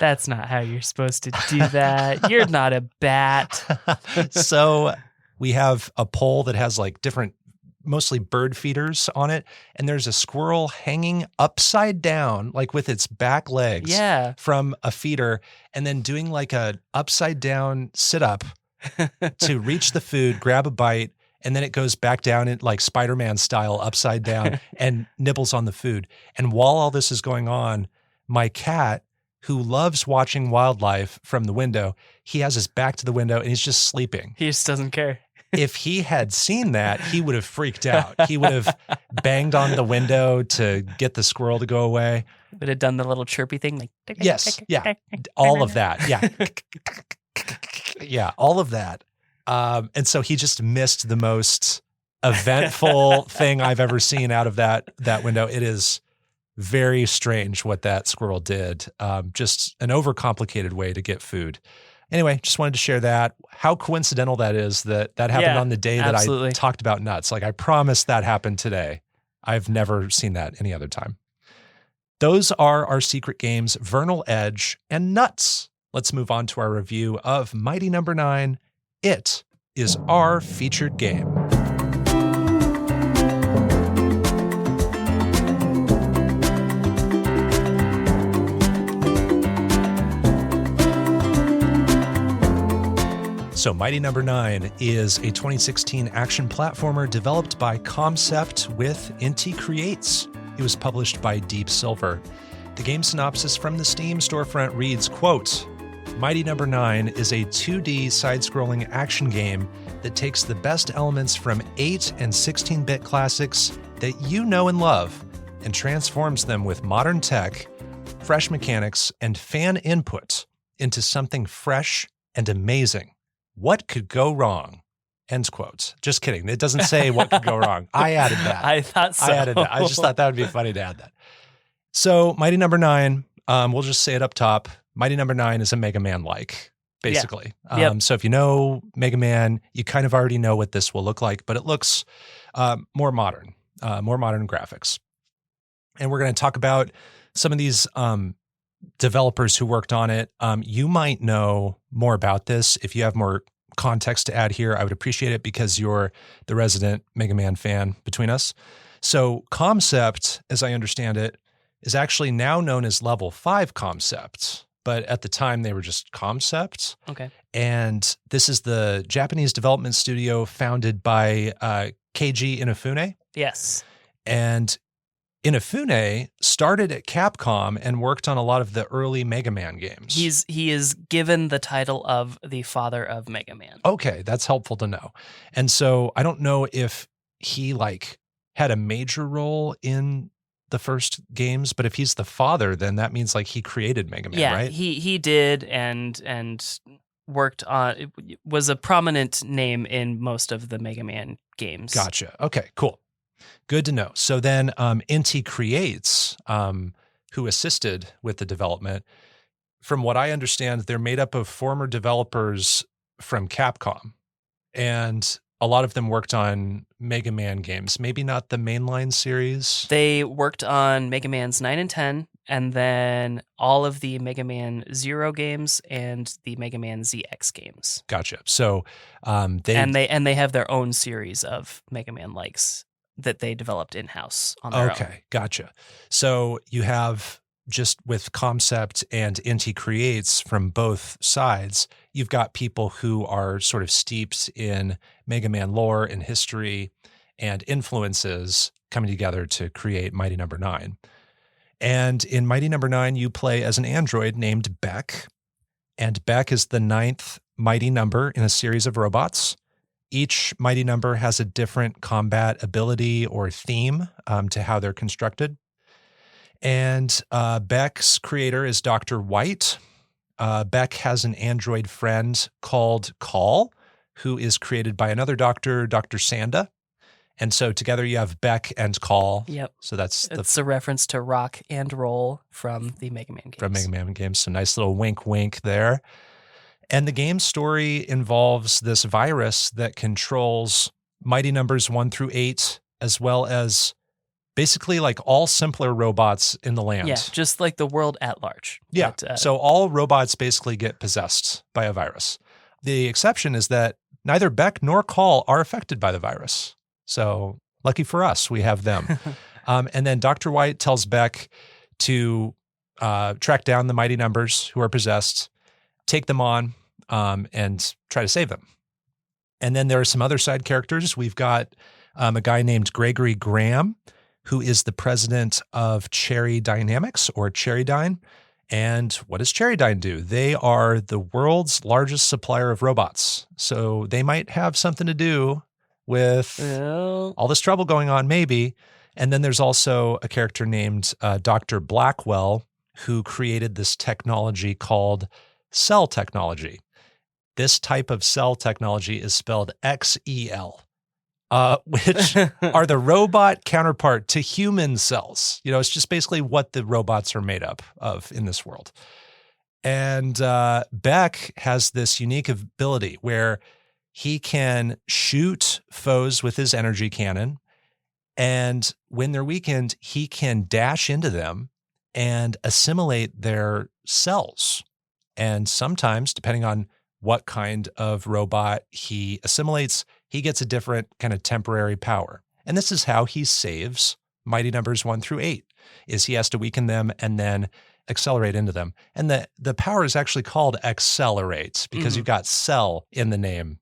That's not how you're supposed to do that. You're not a bat. So we have a pole that has like different, mostly bird feeders on it. And there's a squirrel hanging upside down, like with its back legs from a feeder, and then doing like a upside down sit up to reach the food, grab a bite, and then it goes back down in like Spider-Man style upside down and nibbles on the food. And while all this is going on, my cat, who loves watching wildlife from the window, he has his back to the window and he's just sleeping. He just doesn't care. If he had seen that, he would have freaked out. He would have banged on the window to get the squirrel to go away. Would have done the little chirpy thing. Like yes. Yeah. All of that. Yeah. Yeah. All of that. And so he just missed the most eventful thing I've ever seen out of that window. It is very strange what that squirrel did. Just an overcomplicated way to get food. Anyway, just wanted to share that. How coincidental that is that happened on the day that I talked about Nuts. Like I promise that happened today. I've never seen that any other time. Those are our secret games, Vernal Edge and Nuts. Let's move on to our review of Mighty Number 9. It is our featured game. So Mighty Number 9 is a 2016 action platformer developed by Concept with Inti Creates. It was published by Deep Silver. The game synopsis from the Steam storefront reads, quote, Mighty Number 9 is a 2D side-scrolling action game that takes the best elements from 8 and 16-bit classics that you know and love and transforms them with modern tech, fresh mechanics, and fan input into something fresh and amazing. What could go wrong? End quote. Just kidding. It doesn't say what could go wrong. I added that. I thought so. I added that. I just thought that would be funny to add that. So Mighty Number 9, we'll just say it up top. Mighty Number 9 is a Mega Man-like, basically. Yeah. Yep. So if you know Mega Man, you kind of already know what this will look like, but it looks more modern graphics. And we're going to talk about some of these developers who worked on it. You might know more about this. If you have more context to add here, I would appreciate it because you're the resident Mega Man fan between us. So Concept, as I understand it, is actually now known as Level 5 Concept, but at the time they were just Concept. Okay. And this is the Japanese development studio founded by Keiji Inafune. Yes. And Inafune started at Capcom and worked on a lot of the early Mega Man games. He is given the title of the father of Mega Man. Okay, that's helpful to know. And so I don't know if he had a major role in the first games, but if he's the father, then that means he created Mega Man, right? He did and worked on, it was a prominent name in most of the Mega Man games. Gotcha. Okay, cool. Good to know. So then Inti Creates, who assisted with the development, from what I understand, they're made up of former developers from Capcom. And a lot of them worked on Mega Man games, maybe not the mainline series. They worked on Mega Man's 9 and 10, and then all of the Mega Man Zero games and the Mega Man ZX games. Gotcha. So they have their own series of Mega Man likes that they developed in-house on their own. Okay, gotcha. So you have, just with Concept and Inti Creates from both sides, you've got people who are sort of steeped in Mega Man lore and history and influences coming together to create Mighty Number 9. And in Mighty Number 9, you play as an android named Beck. And Beck is the 9th mighty number in a series of robots. Each mighty number has a different combat ability or theme to how they're constructed. And Beck's creator is Dr. White. Beck has an android friend called Call, who is created by another doctor, Dr. Sanda. And so together you have Beck and Call. Yep. So it's a reference to rock and roll from the Mega Man games. From Mega Man games. So nice little wink, wink there. And the game's story involves this virus that controls mighty numbers 1 through 8, as well as basically all simpler robots in the land. Yeah, just the world at large. Yeah, so all robots basically get possessed by a virus. The exception is that neither Beck nor Call are affected by the virus. So lucky for us, we have them. And then Dr. White tells Beck to track down the mighty numbers who are possessed, take them on, and try to save them. And then there are some other side characters. We've got a guy named Gregory Graham, who is the president of Cherry Dynamics, or Cherrydyne. And what does Cherrydyne do? They are the world's largest supplier of robots. So they might have something to do with all this trouble going on, maybe. And then there's also a character named Dr. Blackwell, who created this technology called cell technology. This type of cell technology is spelled XEL, which are the robot counterpart to human cells. It's just basically what the robots are made up of in this world. And Beck has this unique ability where he can shoot foes with his energy cannon. And when they're weakened, he can dash into them and assimilate their cells. And sometimes, depending on what kind of robot he assimilates, he gets a different kind of temporary power. And this is how he saves mighty numbers 1 through 8, is he has to weaken them and then accelerate into them. And the power is actually called accelerate because you've got cell in the name.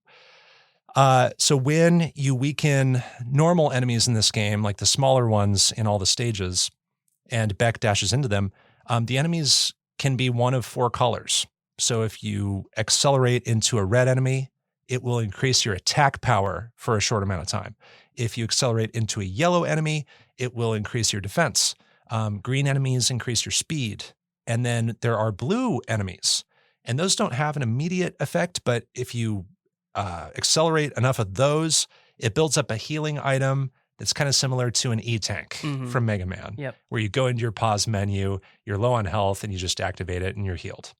So when you weaken normal enemies in this game, like the smaller ones in all the stages, and Beck dashes into them, the enemies can be one of 4 colors. So if you accelerate into a red enemy, it will increase your attack power for a short amount of time. If you accelerate into a yellow enemy, it will increase your defense. Green enemies increase your speed. And then there are blue enemies, and those don't have an immediate effect, but if you accelerate enough of those, it builds up a healing item that's kind of similar to an E-Tank from Mega Man, where you go into your pause menu, you're low on health, and you just activate it and you're healed.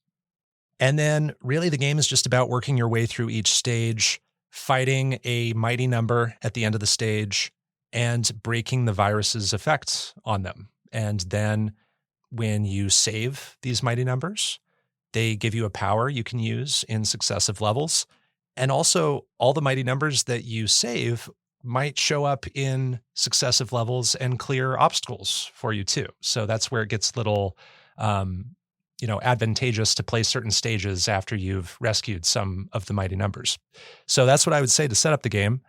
And then really the game is just about working your way through each stage, fighting a mighty number at the end of the stage, and breaking the virus's effects on them. And then when you save these mighty numbers, they give you a power you can use in successive levels. And also all the mighty numbers that you save might show up in successive levels and clear obstacles for you too. So that's where it gets a little, advantageous to play certain stages after you've rescued some of the mighty numbers. So that's what I would say to set up the game.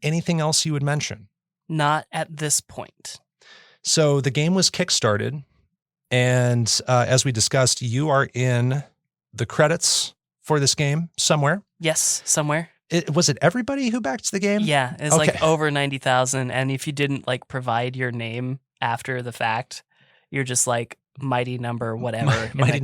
Anything else you would mention? Not at this point. So the game was kickstarted, and as we discussed, you are in the credits for this game somewhere. Yes, somewhere. Was it everybody who backed the game? Yeah, it's like over 90,000. And if you didn't like provide your name after the fact, you're just like mighty number whatever. Mighty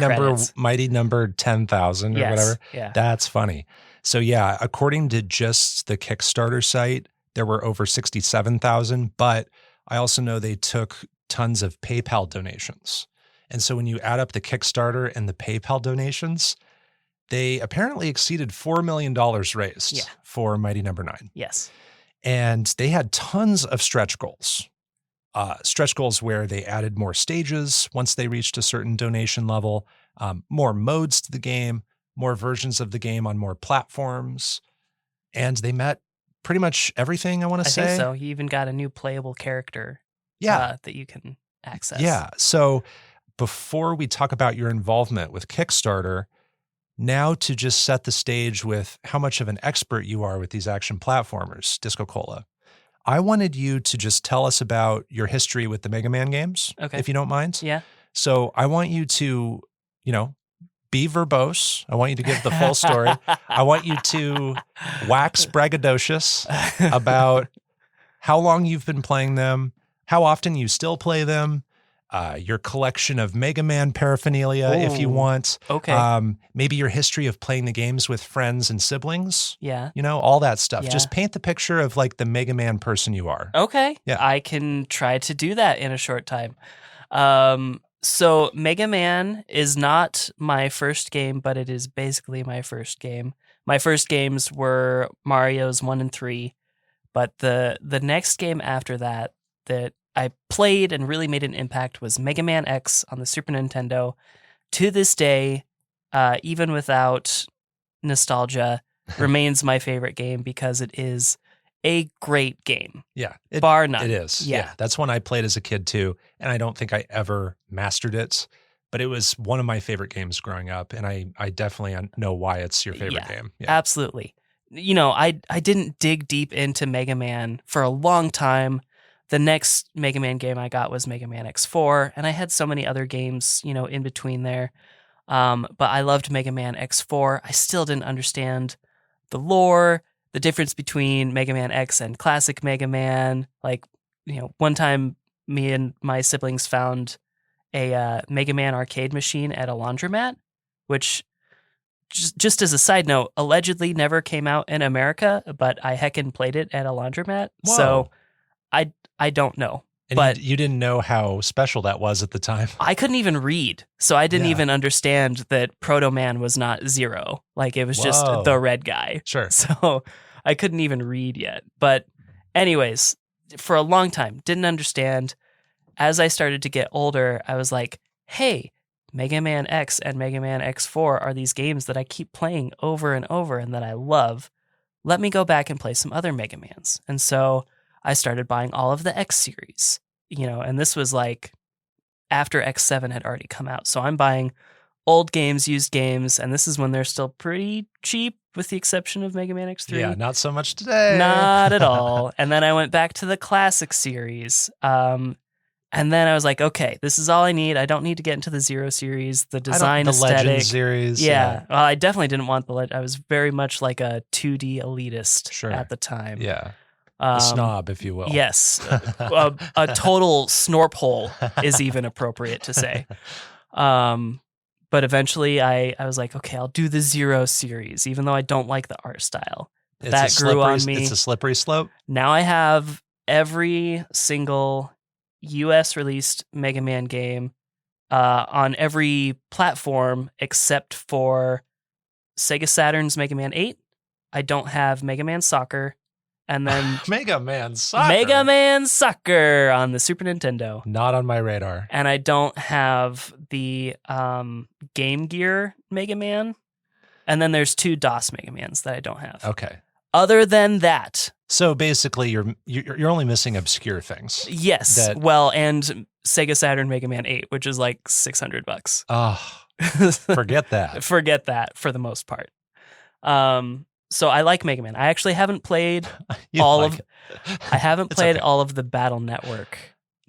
number 10,000 or whatever. Yeah. That's funny. So yeah, according to just the Kickstarter site, there were over 67,000, but I also know they took tons of PayPal donations. And so when you add up the Kickstarter and the PayPal donations, they apparently exceeded $4 million raised for Mighty Number 9. Yes. And they had tons of stretch goals. Stretch goals where they added more stages once they reached a certain donation level, more modes to the game, more versions of the game on more platforms. And they met pretty much everything, I want to say. I think so. You even got a new playable character that you can access. Yeah. So before we talk about your involvement with Kickstarter, now to just set the stage with how much of an expert you are with these action platformers, DiscoCola, I wanted you to just tell us about your history with the Mega Man games, if you don't mind. Yeah. So I want you to, be verbose. I want you to give the full story. I want you to wax braggadocious about how long you've been playing them, how often you still play them, your collection of Mega Man paraphernalia, if you want. Okay. Maybe your history of playing the games with friends and siblings. Yeah. All that stuff. Yeah. Just paint the picture of like the Mega Man person you are. Okay. Yeah. I can try to do that in a short time. So Mega Man is not my first game, but it is basically my first game. My first games were Mario's 1 and 3, but the next game after that I played and really made an impact was Mega Man X on the Super Nintendo. To this day, even without nostalgia, remains my favorite game because it is a great game. Yeah. Bar none. It is. Yeah. That's one I played as a kid too. And I don't think I ever mastered it, but it was one of my favorite games growing up. And I definitely know why it's your favorite game. Yeah. Absolutely. I didn't dig deep into Mega Man for a long time. The next Mega Man game I got was Mega Man X4, and I had so many other games, in between there. But I loved Mega Man X4. I still didn't understand the lore, the difference between Mega Man X and classic Mega Man. Like, one time me and my siblings found a Mega Man arcade machine at a laundromat, which, just as a side note, allegedly never came out in America, but I heckin' played it at a laundromat. Whoa. So I don't know. And but you didn't know how special that was at the time. I couldn't even read, so I didn't even understand that Proto Man was not Zero. Like, it was just the red guy. Sure. So I couldn't even read yet. But anyways, for a long time, didn't understand. As I started to get older, I was like, hey, Mega Man X and Mega Man X4 are these games that I keep playing over and over and that I love. Let me go back and play some other Mega Mans. And so I started buying all of the X series, and this was like after X7 had already come out. So I'm buying old games, used games, and this is when they're still pretty cheap with the exception of Mega Man X3. Yeah, not so much today. Not at all. And then I went back to the classic series. And then I was like, okay, this is all I need. I don't need to get into the Zero series, the design the aesthetic. Legend series. Yeah. Well, I definitely didn't want the Legend. I was very much like a 2D elitist at the time. Yeah. A snob, if you will. Yes. A total snorp hole is even appropriate to say. But eventually I was like, okay, I'll do the Zero series, even though I don't like the art style. That grew on me. It's a slippery slope. Now I have every single US released Mega Man game on every platform except for Sega Saturn's Mega Man 8. I don't have Mega Man Soccer. And then Mega Man Soccer. Mega Man Soccer on the Super Nintendo. Not on my radar. And I don't have the Game Gear Mega Man. And then there's 2 DOS Mega Mans that I don't have. Okay. Other than that. So basically you're only missing obscure things. Yes. And Sega Saturn Mega Man 8, which is like $600. Oh, forget that. Forget that for the most part. So I like Mega Man. I actually haven't played all of the Battle Network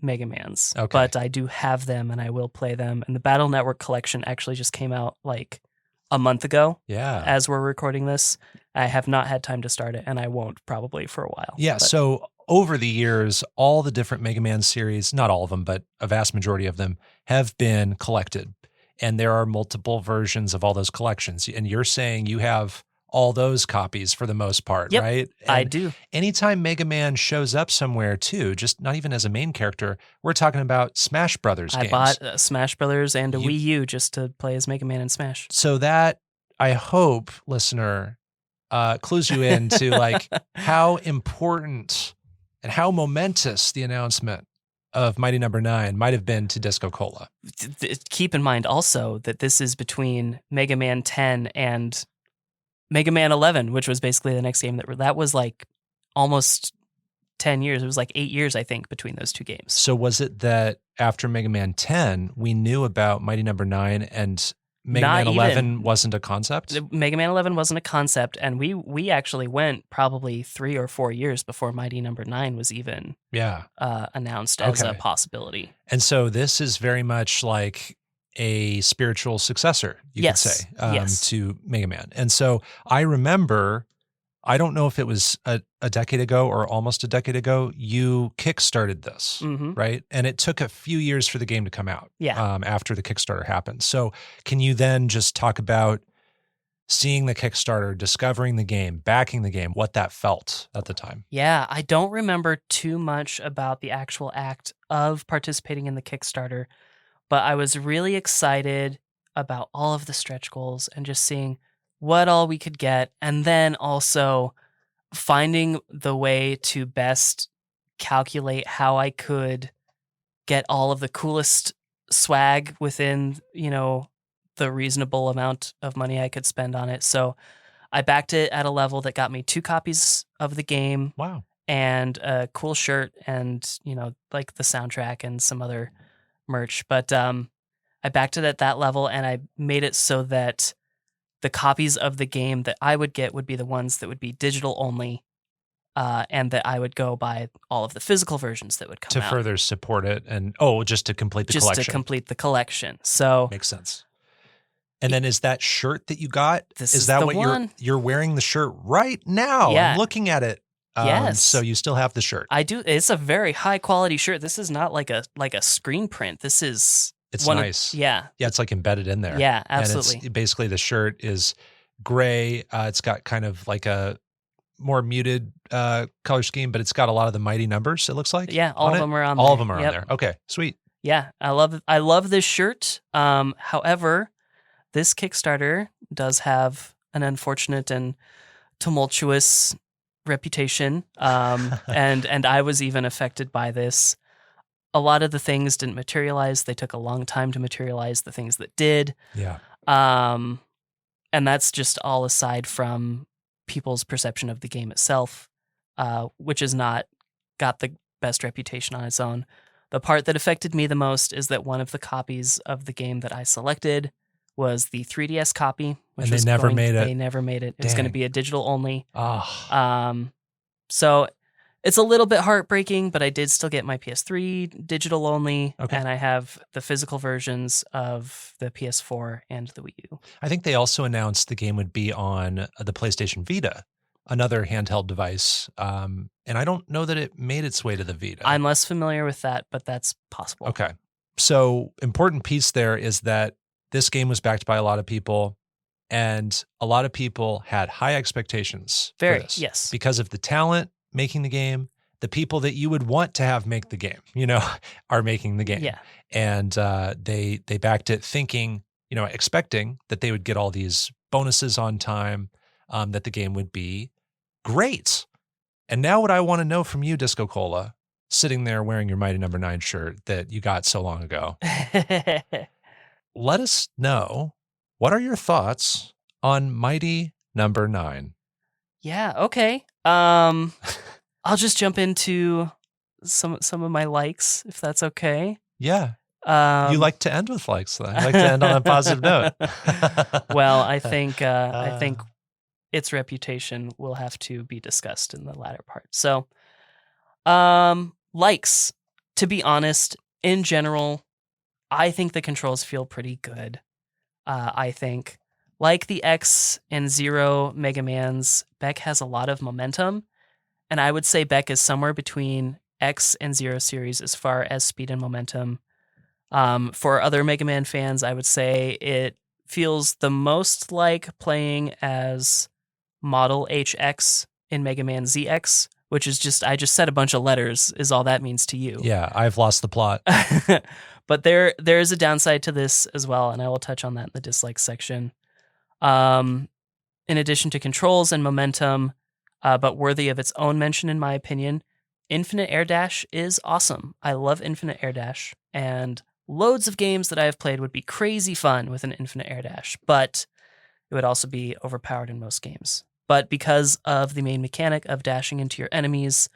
Mega Mans, but I do have them and I will play them. And the Battle Network collection actually just came out like a month ago. Yeah. As we're recording this, I have not had time to start it, and I won't probably for a while. Yeah. So over the years, all the different Mega Man series, not all of them, but a vast majority of them have been collected. And there are multiple versions of all those collections. And you're saying you have all those copies for the most part, yep, right? And I do. Anytime Mega Man shows up somewhere too, just not even as a main character, we're talking about Smash Brothers games. I bought Smash Brothers and a Wii U just to play as Mega Man in Smash. So that, I hope, listener, clues you in to like how important and how momentous the announcement of Mighty Number 9 might have been to DiscoCola. Keep in mind also that this is between Mega Man 10 and Mega Man 11, which was basically the next game that was like almost 10 years. It was like 8 years, I think, between those 2 games. So was it that after Mega Man 10, we knew about Mighty Number 9 and Mega Man 11 wasn't a concept? Mega Man 11 wasn't a concept, and we actually went probably 3 or 4 years before Mighty Number 9 was even announced as a possibility. And so this is very much like a spiritual successor, you could say, to Mega Man. And so I remember, I don't know if it was a decade ago or almost a decade ago, you kickstarted this, right? And it took a few years for the game to come out after the Kickstarter happened. So can you then just talk about seeing the Kickstarter, discovering the game, backing the game, what that felt at the time? Yeah, I don't remember too much about the actual act of participating in the Kickstarter, but I was really excited about all of the stretch goals and just seeing what all we could get. And then also finding the way to best calculate how I could get all of the coolest swag within, the reasonable amount of money I could spend on it. So I backed it at a level that got me 2 copies of the game. Wow. And a cool shirt and, like the soundtrack and some other merch, but I backed it at that level, and I made it so that the copies of the game that I would get would be the ones that would be digital only, and that I would go buy all of the physical versions that would come out. To further support it and, just to complete the collection. Just to complete the collection. So makes sense. And then is that shirt that you got, is that what you're wearing the shirt right now? Yeah. I'm looking at it. Yes. So you still have the shirt. I do. It's a very high quality shirt. This is not like a screen print. This is nice. Yeah, it's like embedded in there. Yeah, absolutely. And it's basically the shirt is gray. It's got kind of like a more muted color scheme, but it's got a lot of the mighty numbers, it looks like. Yeah, all of them are on there. All of them are on there. Okay, sweet. Yeah, I love this shirt. However, this Kickstarter does have an unfortunate and tumultuous reputation, and I was even affected by this. a lot of the things didn't materialize. They took a long time to materialize the things that did. Yeah. And that's just all aside from people's perception of the game itself, which has not got the best reputation on its own. The part that affected me the most is that one of the copies of the game that I selected was the 3DS copy, which And they was never made it. They never made it. It was going to Dang. be a digital only. Oh. So it's a little bit heartbreaking, but I did still get my PS3 digital only, Okay. and I have the physical versions of the PS4 and the Wii U. I think they also announced the game would be on the PlayStation Vita, another handheld device. And I don't know that it made its way to the Vita. I'm less familiar with that, but that's possible. Okay. So important piece there is that this game was backed by a lot of people, and a lot of people had high expectations for Very, this. yes. Because of the talent making the game, the people that you would want to have make the game, are making the game. Yeah. And they backed it thinking, expecting that they would get all these bonuses on time, that the game would be great. And now what I want to know from you, DiscoCola, sitting there wearing your Mighty Number 9 shirt that you got so long ago, let us know, what are your thoughts on Mighty Number 9? Yeah, okay. I'll just jump into some of my likes, if that's okay. Yeah. You like to end with likes, though. I like to end on a positive note. Well, I think its reputation will have to be discussed in the latter part. So, likes. To be honest, in general, I think the controls feel pretty good. I think, like the X and Zero Mega Mans, Beck has a lot of momentum, and I would say Beck is somewhere between X and Zero series as far as speed and momentum. For other Mega Man fans, I would say it feels the most like playing as Model HX in Mega Man ZX, which is I just said a bunch of letters is all that means to you. Yeah, I've lost the plot. But there is a downside to this as well, and I will touch on that in the dislike section. In addition to controls and momentum, but worthy of its own mention in my opinion, Infinite Air Dash is awesome. I love Infinite Air Dash, and loads of games that I have played would be crazy fun with an Infinite Air Dash, but it would also be overpowered in most games. But because of the main mechanic of dashing into your enemies,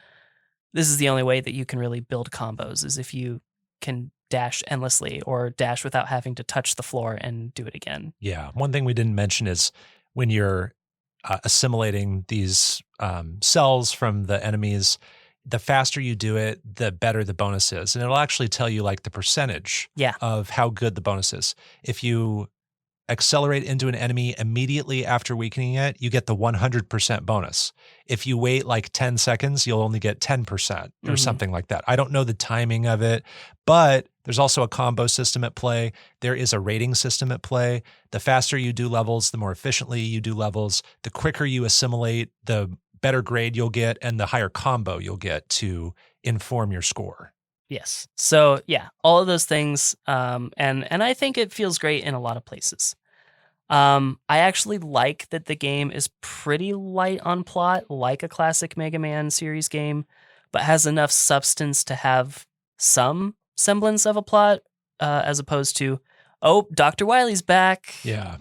this is the only way that you can really build combos, is if you can dash endlessly or dash without having to touch the floor and do it again. Yeah. One thing we didn't mention is when you're assimilating these cells from the enemies, the faster you do it, the better the bonus is. And it'll actually tell you like the percentage of how good the bonus is. If you accelerate into an enemy immediately after weakening it, you get the 100% bonus. If you wait like 10 seconds, you'll only get 10% or something like that. I don't know the timing of it, but there's also a combo system at play. There is a rating system at play. The faster you do levels, the more efficiently you do levels, the quicker you assimilate, the better grade you'll get, and the higher combo you'll get to inform your score. Yes. So yeah, all of those things. And I think it feels great in a lot of places. I actually like that the game is pretty light on plot, like a classic Mega Man series game, but has enough substance to have some semblance of a plot, as opposed to, oh, Dr. Wily's back. Yeah.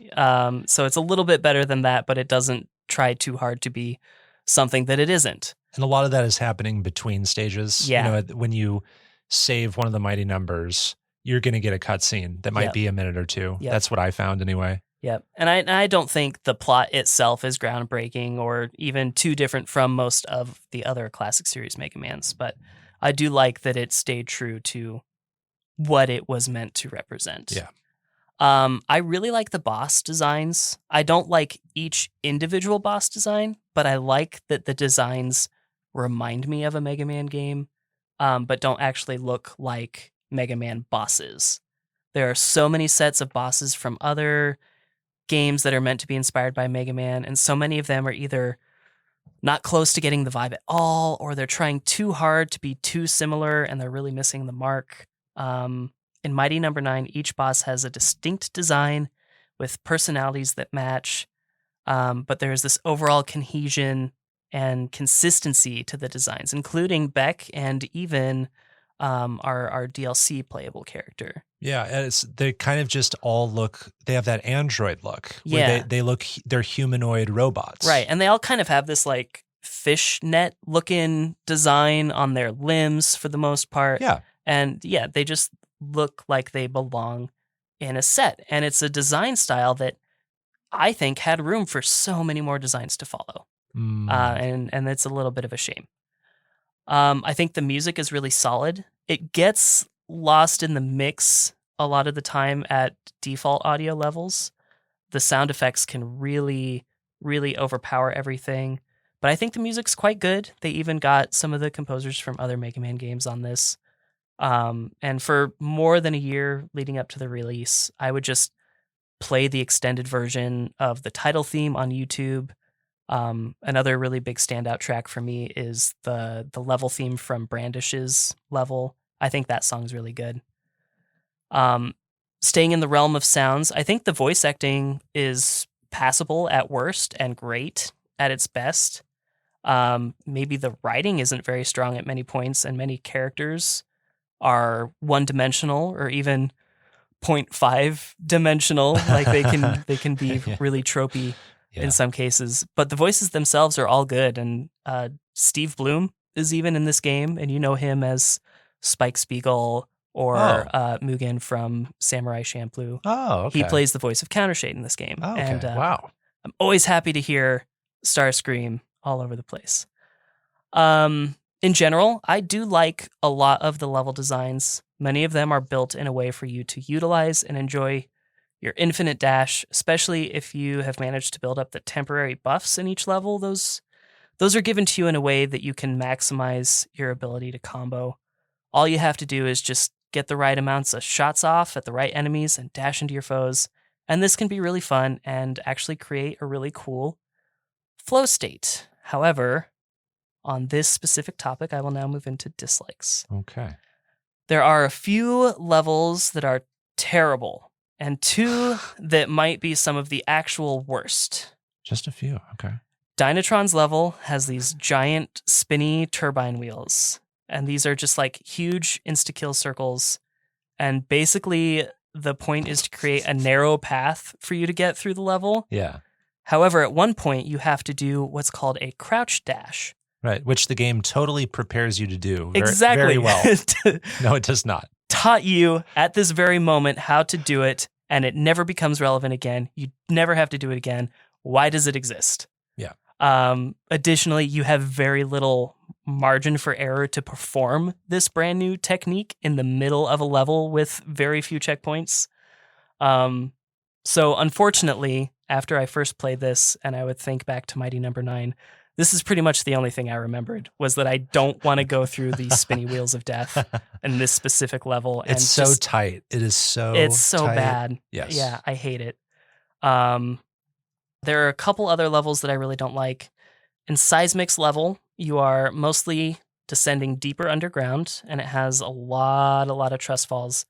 So it's a little bit better than that, but it doesn't try too hard to be something that it isn't. And a lot of that is happening between stages. Yeah. When you save one of the mighty numbers, you're going to get a cutscene that might be a minute or two. Yep. That's what I found anyway. Yep. And I don't think the plot itself is groundbreaking or even too different from most of the other classic series Mega Mans, but I do like that it stayed true to what it was meant to represent. Yeah. I really like the boss designs. I don't like each individual boss design, but I like that the designs remind me of a Mega Man game, but don't actually look like Mega Man bosses. There are so many sets of bosses from other games that are meant to be inspired by Mega Man, and so many of them are either not close to getting the vibe at all, or they're trying too hard to be too similar and they're really missing the mark. In Mighty Number 9, each boss has a distinct design with personalities that match, but there's this overall cohesion and consistency to the designs, including Beck and even our DLC playable character. Yeah, and they kind of just all look. They have that android look. Yeah. Where they look. They're humanoid robots. Right, and they all kind of have this like fishnet looking design on their limbs for the most part. Yeah. And yeah, they just look like they belong in a set. And it's a design style that I think had room for so many more designs to follow. And it's a little bit of a shame. I think the music is really solid. It gets lost in the mix a lot of the time at default audio levels. The sound effects can really, really overpower everything. But I think the music's quite good. They even got some of the composers from other Mega Man games on this. And for more than a year leading up to the release, I would just play the extended version of the title theme on YouTube. Another really big standout track for me is the level theme from Brandish's level. I think that song's really good. Staying in the realm of sounds, I think the voice acting is passable at worst and great at its best. Maybe the writing isn't very strong at many points, and many characters are one-dimensional or even 0.5 dimensional. Like they can be really tropey in some cases. But the voices themselves are all good, and Steve Bloom is even in this game, and you know him as Spike Spiegel or Mugen from Samurai Champloo. Oh, okay. He plays the voice of Countershade in this game. Oh, okay. And Wow. I'm always happy to hear Starscream all over the place. In general, I do like a lot of the level designs. Many of them are built in a way for you to utilize and enjoy your infinite dash, especially if you have managed to build up the temporary buffs in each level. Those are given to you in a way that you can maximize your ability to combo. All you have to do is just get the right amounts of shots off at the right enemies and dash into your foes. And this can be really fun and actually create a really cool flow state. However, on this specific topic, I will now move into dislikes. Okay. There are a few levels that are terrible, and two that might be some of the actual worst. Just a few. Okay. Dynatron's level has these giant spinny turbine wheels, and these are just like huge insta-kill circles. And basically, the point is to create a narrow path for you to get through the level. Yeah. However, at one point, you have to do what's called a crouch dash. Right, which the game totally prepares you to do Exactly. very well. No, it does not. Taught you at this very moment how to do it, and it never becomes relevant again. You never have to do it again. Why does it exist? Yeah. Additionally, you have very little margin for error to perform this brand new technique in the middle of a level with very few checkpoints. So unfortunately, after I first played this, and I would think back to Mighty Number 9, this is pretty much the only thing I remembered, was that I don't want to go through these spinny wheels of death in this specific level. And it's so tight. It is so It's so tight. bad. Yes. Yeah, I hate it. There are a couple other levels that I really don't like. In Seismic's level, you are mostly descending deeper underground, and it has a lot of trust falls.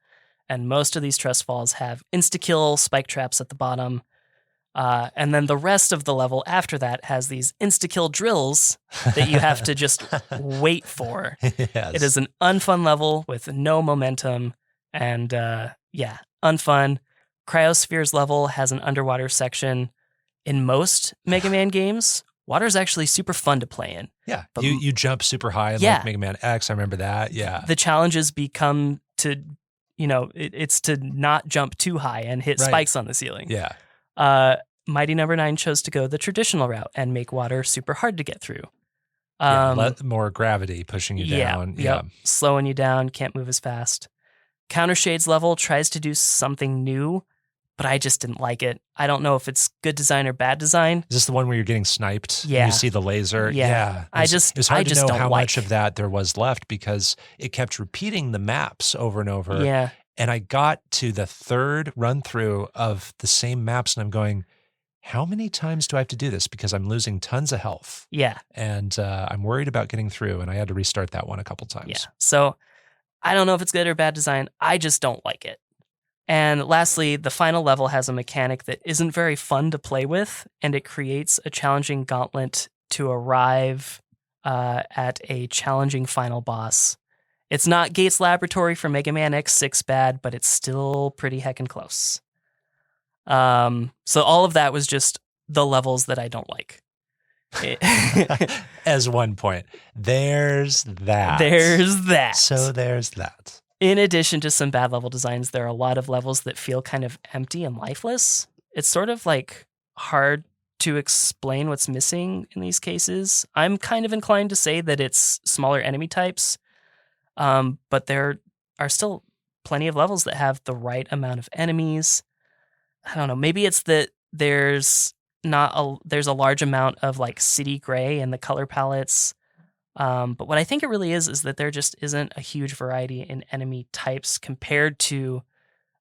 And most of these trust falls have insta-kill spike traps at the bottom. And then the rest of the level after that has these insta-kill drills that you have to just wait for. Yes. It is an unfun level with no momentum, and unfun. Cryosphere's level has an underwater section. In most Mega Man games, water is actually super fun to play in. Yeah, But you jump super high in like Mega Man X. I remember that. Yeah. The challenges become to, it's to not jump too high and hit spikes on the ceiling. Yeah. Mighty Number 9 chose to go the traditional route and make water super hard to get through. More gravity pushing you down. Yep. Slowing you down, can't move as fast. Countershade's level tries to do something new, but I just didn't like it. I don't know if it's good design or bad design. Is this the one where you're getting sniped? Yeah. And you see the laser? Yeah. It was hard to know don't how like. much of that there was left because it kept repeating the maps over and over. Yeah. And I got to the third run through of the same maps and I'm going, how many times do I have to do this? Because I'm losing tons of health. Yeah. And I'm worried about getting through, and I had to restart that one a couple times. Yeah. So I don't know if it's good or bad design. I just don't like it. And lastly, the final level has a mechanic that isn't very fun to play with, and it creates a challenging gauntlet to arrive at a challenging final boss. It's not Gates Laboratory from Mega Man X6 bad, but it's still pretty heckin' close. So all of that was just the levels that I don't like. As one point. There's that. There's that. So there's that. In addition to some bad level designs, there are a lot of levels that feel kind of empty and lifeless. It's sort of like hard to explain what's missing in these cases. I'm kind of inclined to say that it's smaller enemy types, but there are still plenty of levels that have the right amount of enemies. I don't know. Maybe it's that there's a large amount of like city gray in the color palettes. But what I think it really is that there just isn't a huge variety in enemy types compared to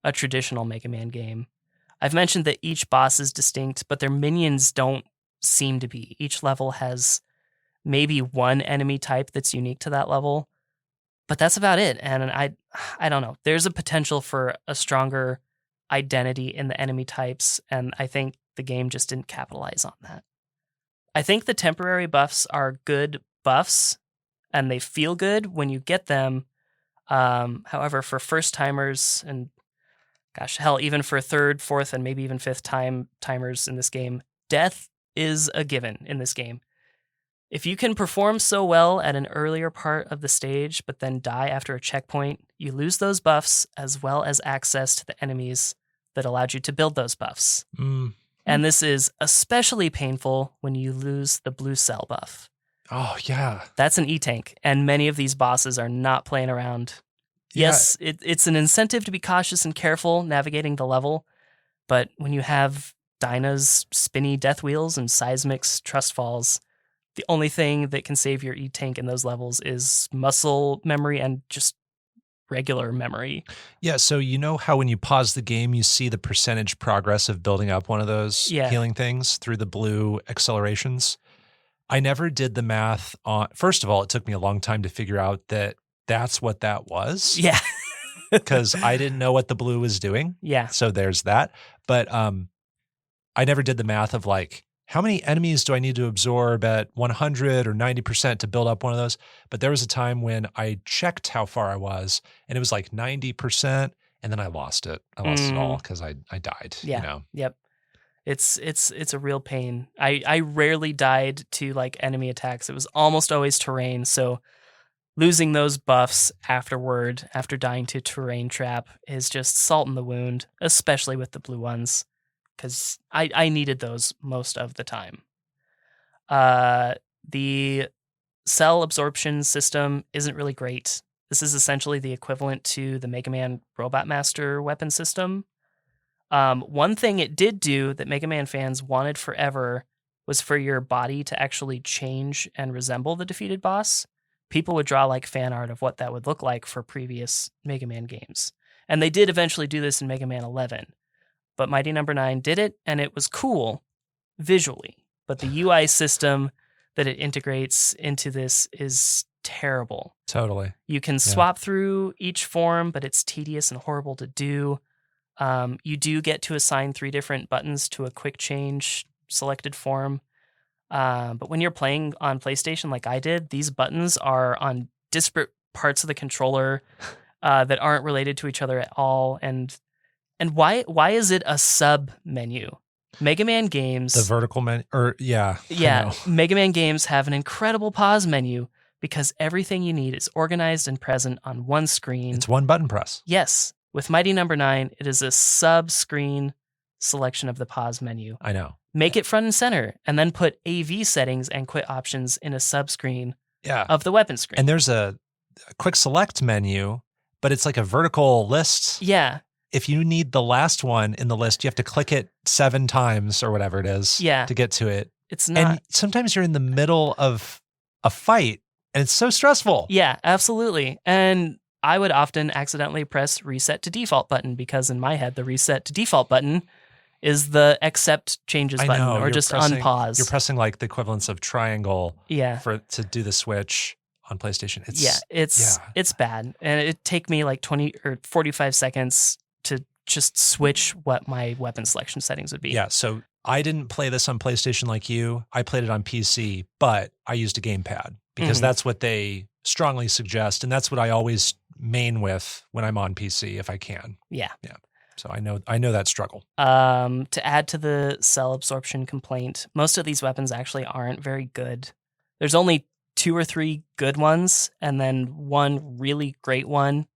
a traditional Mega Man game. I've mentioned that each boss is distinct, but their minions don't seem to be. Each level has maybe one enemy type that's unique to that level, but that's about it. And I don't know. There's a potential for a stronger identity in the enemy types, and I think the game just didn't capitalize on that. I think the temporary buffs are good buffs, and they feel good when you get them. However, for first-timers, and gosh, hell, even for third, fourth, and maybe even fifth-timers in this game, death is a given in this game. If you can perform so well at an earlier part of the stage, but then die after a checkpoint, you lose those buffs as well as access to the enemies that allowed you to build those buffs. And this is especially painful when you lose the blue cell buff. Oh, yeah. That's an E-Tank, and many of these bosses are not playing around. Yeah. Yes, it's an incentive to be cautious and careful navigating the level, but when you have Dinah's spinny death wheels and Seismic's trust falls, the only thing that can save your E-Tank in those levels is muscle memory and just regular memory. Yeah, so you know how when you pause the game, you see the percentage progress of building up one of those healing things through the blue accelerations? I never did the math on, first of all, it took me a long time to figure out that that's what that was. Yeah. Because I didn't know what the blue was doing. Yeah. So there's that. But I never did the math of like, how many enemies do I need to absorb at 100 or 90% to build up one of those? But there was a time when I checked how far I was, and it was like 90%, and then I lost it. I lost it all because I died. Yeah. You know? Yep. It's a real pain. I rarely died to like enemy attacks. It was almost always terrain. So losing those buffs afterward, after dying to terrain trap, is just salt in the wound, especially with the blue ones, because I needed those most of the time. The cell absorption system isn't really great. This is essentially the equivalent to the Mega Man Robot Master weapon system. One thing it did do that Mega Man fans wanted forever was for your body to actually change and resemble the defeated boss. People would draw like fan art of what that would look like for previous Mega Man games. And they did eventually do this in Mega Man 11. But Mighty No. 9 did it, and it was cool visually. But the UI system that it integrates into this is terrible. Totally. You can swap through each form, but it's tedious and horrible to do. You do get to assign 3 different buttons to a quick change selected form. But when you're playing on PlayStation like I did, these buttons are on disparate parts of the controller that aren't related to each other at all. And why is it a sub menu? Mega Man games, the vertical menu, Mega Man games have an incredible pause menu because everything you need is organized and present on one screen. It's one button press. Yes. With Mighty No. 9, it is a sub-screen selection of the pause menu. I know. Make it front and center, and then put AV settings and quit options in a sub-screen of the weapon screen. And there's a quick select menu, but it's like a vertical list. Yeah. If you need the last one in the list, you have to click it 7 times or whatever it is to get to it. It's not. And sometimes you're in the middle of a fight, and it's so stressful. Yeah, absolutely. And I would often accidentally press reset to default button because in my head, the reset to default button is the accept changes button or just unpause. You're pressing like the equivalence of triangle to do the switch on PlayStation. It's bad. And it'd take me like 20 or 45 seconds to just switch what my weapon selection settings would be. Yeah, so I didn't play this on PlayStation like you. I played it on PC, but I used a gamepad because that's what they strongly suggest. And that's what I always main with when I'm on PC if I can. Yeah. So I know that struggle. To add to the cell absorption complaint, most of these weapons actually aren't very good. There's only 2 or 3 good ones, and then one really great one.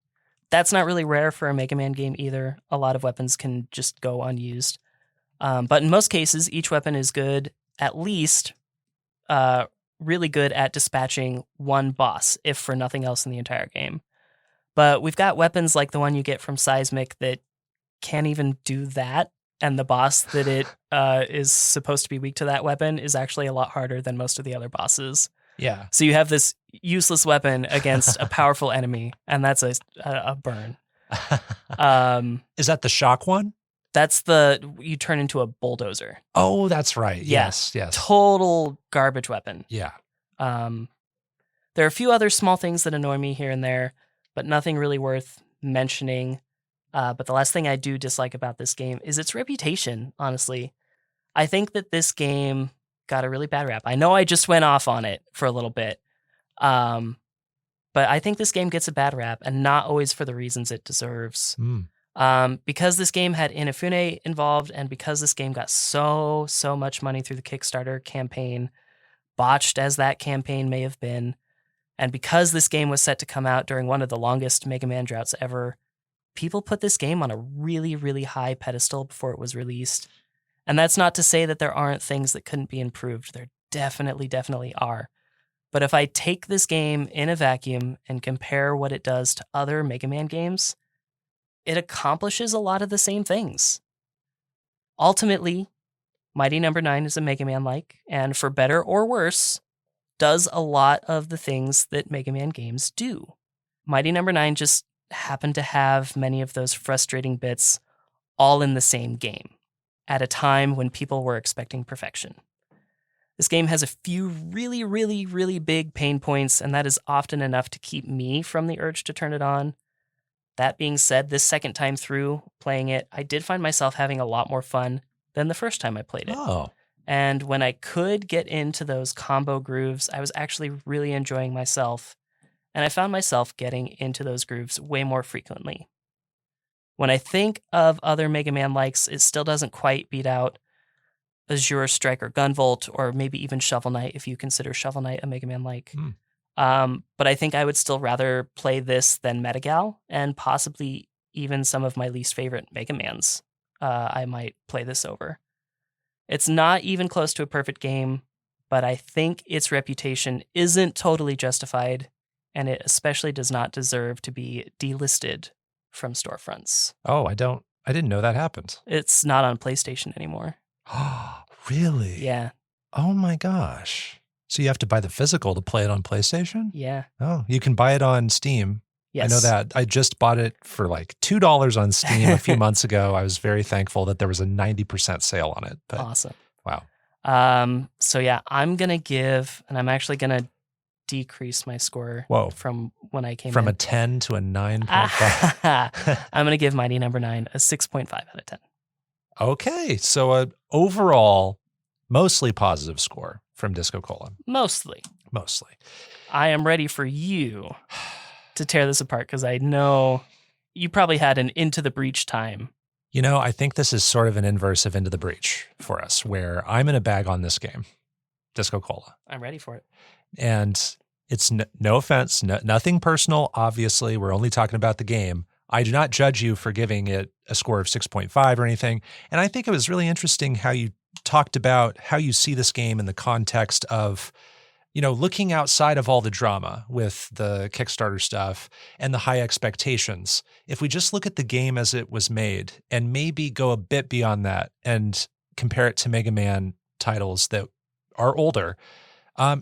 That's not really rare for a Mega Man game either. A lot of weapons can just go unused. But in most cases, each weapon is good, at least really good at dispatching one boss, if for nothing else in the entire game. But we've got weapons like the one you get from Seismic that can't even do that, and the boss that it is supposed to be weak to that weapon is actually a lot harder than most of the other bosses. Yeah. So you have this useless weapon against a powerful enemy, and that's a burn. Is that the shock one? That's you turn into a bulldozer. Oh, that's right. Yeah. Yes. Total garbage weapon. Yeah. There are a few other small things that annoy me here and there, but nothing really worth mentioning. But the last thing I do dislike about this game is its reputation, honestly. I think that this game got a really bad rap. I know I just went off on it for a little bit. But I think this game gets a bad rap, and not always for the reasons it deserves. Because this game had Inafune involved, and because this game got so much money through the Kickstarter campaign, botched as that campaign may have been, and because this game was set to come out during one of the longest Mega Man droughts ever, people put this game on a really, really high pedestal before it was released. And that's not to say that there aren't things that couldn't be improved. There definitely are. But if I take this game in a vacuum and compare what it does to other Mega Man games, it accomplishes a lot of the same things. Ultimately, Mighty No. 9 is a Mega Man-like, and for better or worse, does a lot of the things that Mega Man games do. Mighty No. 9 just happened to have many of those frustrating bits all in the same game, at a time when people were expecting perfection. This game has a few really big pain points, and that is often enough to keep me from the urge to turn it on. That being said, this second time through playing it, I did find myself having a lot more fun than the first time I played it. Oh. And when I could get into those combo grooves, I was actually really enjoying myself. And I found myself getting into those grooves way more frequently. When I think of other Mega Man likes, it still doesn't quite beat out Azure Strike or Gunvolt, or maybe even Shovel Knight, if you consider Shovel Knight a Mega Man like. But I think I would still rather play this than Metagal, and possibly even some of my least favorite Mega Mans. I might play this over. It's not even close to a perfect game, but I think its reputation isn't totally justified, and it especially does not deserve to be delisted from storefronts. Oh, I didn't know that happened. It's not on PlayStation anymore. Oh, really? Yeah. Oh my gosh. So you have to buy the physical to play it on PlayStation? Yeah. Oh, you can buy it on Steam. Yes. I know that. I just bought it for like $2 on Steam a few months ago. I was very thankful that there was a 90% sale on it. But awesome. Wow. So yeah, I'm going to give, and I'm actually going to decrease my score from when I came from in. a 10 to a 9.5. I'm going to give Mighty No. 9 a 6.5 out of 10. Okay. So an overall, mostly positive score from DiscoCola. Mostly. I am ready for you to tear this apart, because I know you probably had an Into the Breach time. You know, I think this is sort of an inverse of Into the Breach for us, where I'm in a bag on this game, DiscoCola. I'm ready for it. And it's no offense, nothing personal. Obviously, we're only talking about the game. I do not judge you for giving it a score of 6.5 or anything. And I think it was really interesting how you talked about how you see this game in the context of, you know, looking outside of all the drama with the Kickstarter stuff and the high expectations. If we just look at the game as it was made and maybe go a bit beyond that and compare it to Mega Man titles that are older,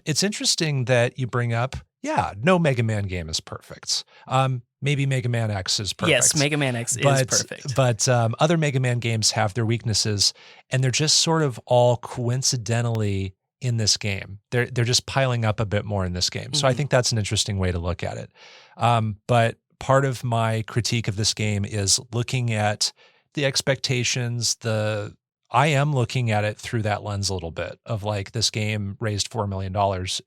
it's interesting that you bring up, no Mega Man game is perfect. Maybe Mega Man X is perfect. Yes, Mega Man X is perfect. But other Mega Man games have their weaknesses, and they're just sort of all coincidentally in this game. They're just piling up a bit more in this game. So I think that's an interesting way to look at it. But part of my critique of this game is looking at the expectations, the I am looking at it through that lens a little bit of like, this game raised $4 million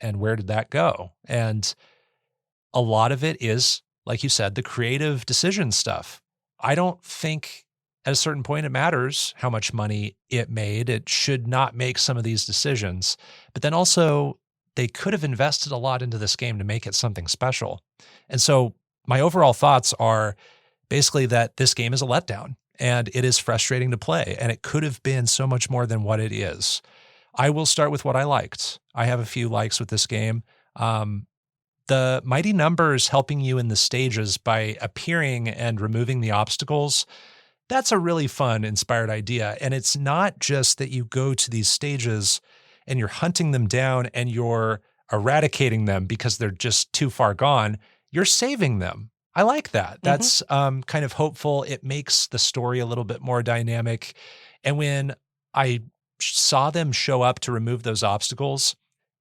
and where did that go? And a lot of it is, like you said, the creative decision stuff. I don't think at a certain point it matters how much money it made. It should not make some of these decisions. But then also, they could have invested a lot into this game to make it something special. And so my overall thoughts are basically that this game is a letdown and it is frustrating to play. And it could have been so much more than what it is. I will start with what I liked. I have a few likes with this game. The mighty numbers helping you in the stages by appearing and removing the obstacles, that's a really fun, inspired idea. And it's not just that you go to these stages and you're hunting them down and you're eradicating them because they're just too far gone. You're saving them. I like that. That's kind of hopeful. It makes the story a little bit more dynamic. And when I saw them show up to remove those obstacles,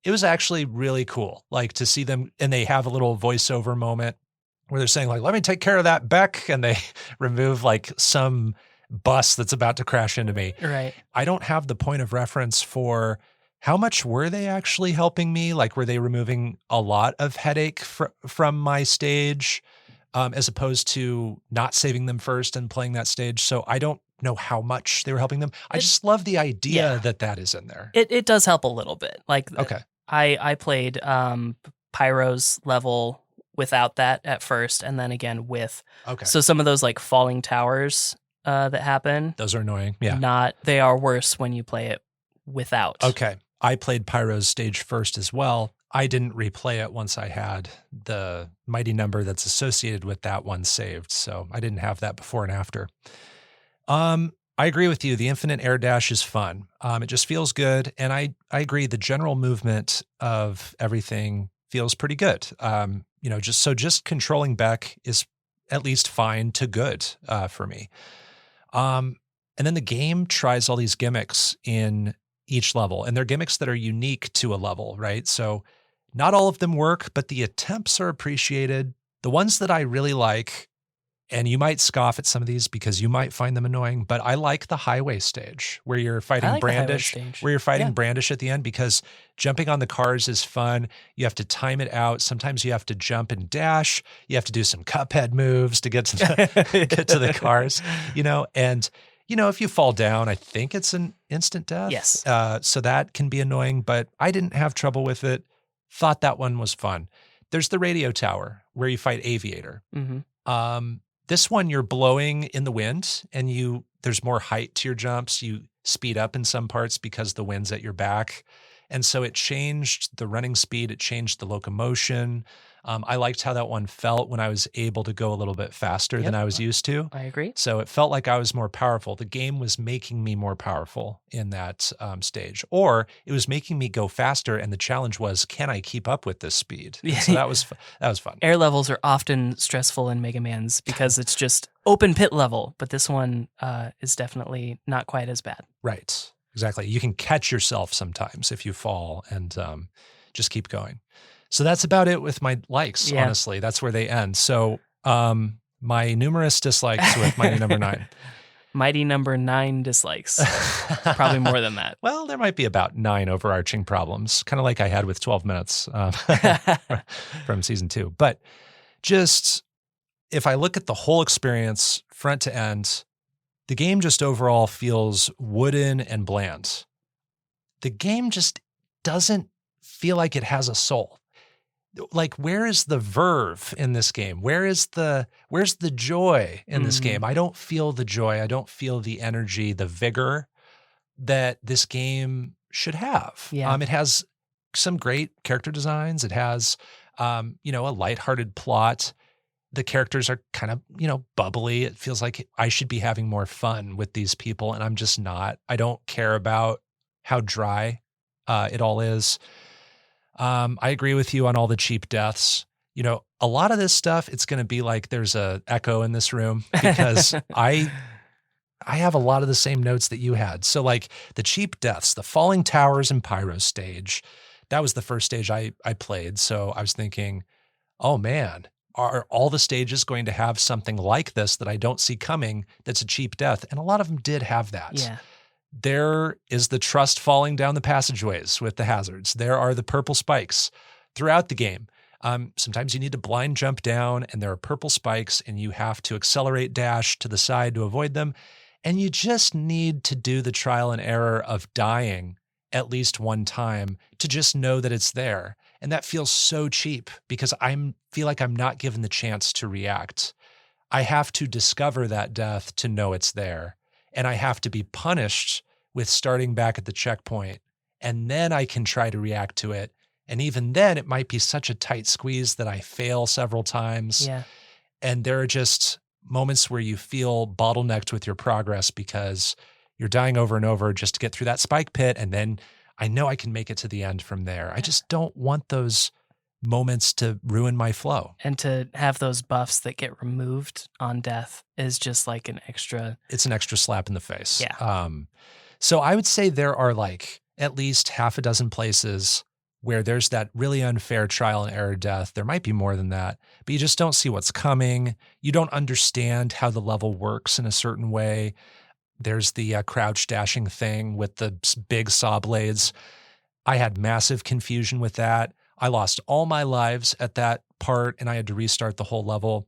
it was actually really cool, like to see them, and they have a little voiceover moment where they're saying like, let me take care of that, Beck. And they remove like some bus that's about to crash into me. Right. I don't have the point of reference for how much were they actually helping me? Like, were they removing a lot of headache from my stage as opposed to not saving them first and playing that stage? So I don't know how much they were helping them. I just love the idea that is in there. It does help a little bit. Like, okay. I played Pyro's level without that at first, and then again with. Okay. So some of those like falling towers that happen. Those are annoying. Yeah. They are worse when you play it without. Okay. I played Pyro's stage first as well. I didn't replay it once I had the mighty number that's associated with that one saved. So I didn't have that before and after. I agree with you. The infinite air dash is fun. It just feels good. And I agree. The general movement of everything feels pretty good. Just controlling Beck is at least fine to good for me. And then the game tries all these gimmicks in each level, and they're gimmicks that are unique to a level, right? So not all of them work, but the attempts are appreciated. The ones that I really like, and you might scoff at some of these because you might find them annoying, but I like the highway stage where you're fighting Brandish, Brandish at the end, because jumping on the cars is fun. You have to time it out. Sometimes you have to jump and dash. You have to do some Cuphead moves to get to the cars, and if you fall down, I think it's an instant death. Yes. So that can be annoying, but I didn't have trouble with it. Thought that one was fun. There's the radio tower where you fight Aviator. Mm-hmm. This one, you're blowing in the wind and there's more height to your jumps. You speed up in some parts because the wind's at your back. And so it changed the running speed. It changed the locomotion. I liked how that one felt when I was able to go a little bit faster than I was used to. I agree. So it felt like I was more powerful. The game was making me more powerful in that stage, or it was making me go faster. And the challenge was, can I keep up with this speed? And so that was fun. Air levels are often stressful in Mega Man's because it's just open pit level, but this one is definitely not quite as bad. Right. Exactly. You can catch yourself sometimes if you fall and just keep going. So that's about it with my likes, honestly. That's where they end. So my numerous dislikes with Mighty Number 9. Mighty Number 9 dislikes. Probably more than that. Well, there might be about 9 overarching problems, kind of like I had with 12 minutes from season 2. But just if I look at the whole experience, front to end, the game just overall feels wooden and bland. The game just doesn't feel like it has a soul. Like, where is the verve in this game? Where's the joy in this game? I don't feel the joy. I don't feel the energy, the vigor that this game should have. Yeah. It has some great character designs. It has, a lighthearted plot. The characters are kind of, bubbly. It feels like I should be having more fun with these people, and I'm just not. I don't care about how dry it all is. I agree with you on all the cheap deaths. A lot of this stuff, it's going to be like there's a echo in this room because I have a lot of the same notes that you had. So like the cheap deaths, the falling towers and Pyro stage, that was the first stage I played. So I was thinking, oh man, are all the stages going to have something like this that I don't see coming that's a cheap death? And a lot of them did have that. Yeah. There is the trust falling down the passageways with the hazards. There are the purple spikes throughout the game. Sometimes you need to blind jump down and there are purple spikes and you have to accelerate dash to the side to avoid them. And you just need to do the trial and error of dying at least one time to just know that it's there. And that feels so cheap because I feel like I'm not given the chance to react. I have to discover that death to know it's there. And I have to be punished with starting back at the checkpoint. And then I can try to react to it. And even then, it might be such a tight squeeze that I fail several times. Yeah. And there are just moments where you feel bottlenecked with your progress because you're dying over and over just to get through that spike pit. And then I know I can make it to the end from there. I just don't want those moments to ruin my flow. And to have those buffs that get removed on death is just like an extra. It's an extra slap in the face. Yeah. So I would say there are like at least half a dozen places where there's that really unfair trial and error death. There might be more than that, but you just don't see what's coming. You don't understand how the level works in a certain way. There's the crouch dashing thing with the big saw blades. I had massive confusion with that. I lost all my lives at that part and I had to restart the whole level.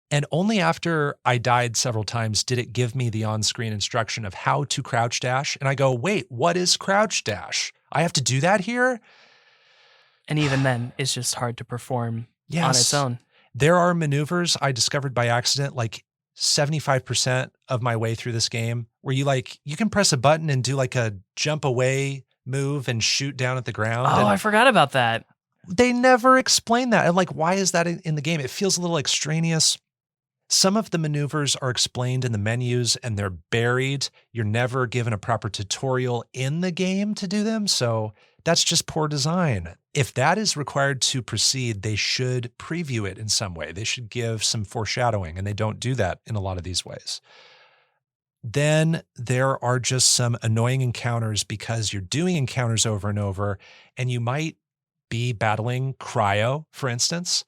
And only after I died several times did it give me the on-screen instruction of how to crouch dash. And I go, wait, what is crouch dash? I have to do that here? And even then, it's just hard to perform Yes. on its own. There are maneuvers I discovered by accident, like 75% of my way through this game, where you can press a button and do like a jump away move and shoot down at the ground. Oh, And I forgot about that. they never explain that. And like, why is that in the game? It feels a little extraneous. Some of the maneuvers are explained in the menus and they're buried. You're never given a proper tutorial in the game to do them. So that's just poor design. If that is required to proceed, they should preview it in some way. They should give some foreshadowing, and they don't do that in a lot of these ways. Then there are just some annoying encounters because you're doing encounters over and over, and you might be battling Cryo, for instance,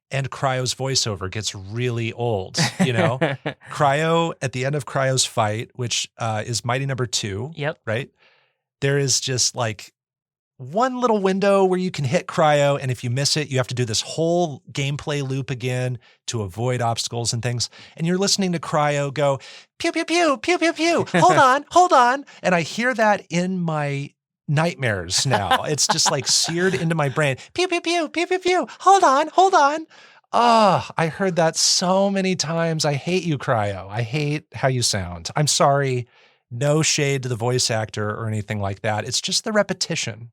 and Cryo's voiceover gets really old, Cryo, at the end of Cryo's fight, which is Mighty Number 2, Yep. right? There is just like one little window where you can hit Cryo, and if you miss it, you have to do this whole gameplay loop again to avoid obstacles and things. And you're listening to Cryo go, pew, pew, pew, pew, pew, pew, hold on. And I hear that in my nightmares now. It's just like seared into my brain. Pew, pew, pew, pew, pew, pew, hold on. Oh, I heard that so many times. I hate you, Cryo. I hate how you sound. I'm sorry. No shade to the voice actor or anything like that. It's just the repetition.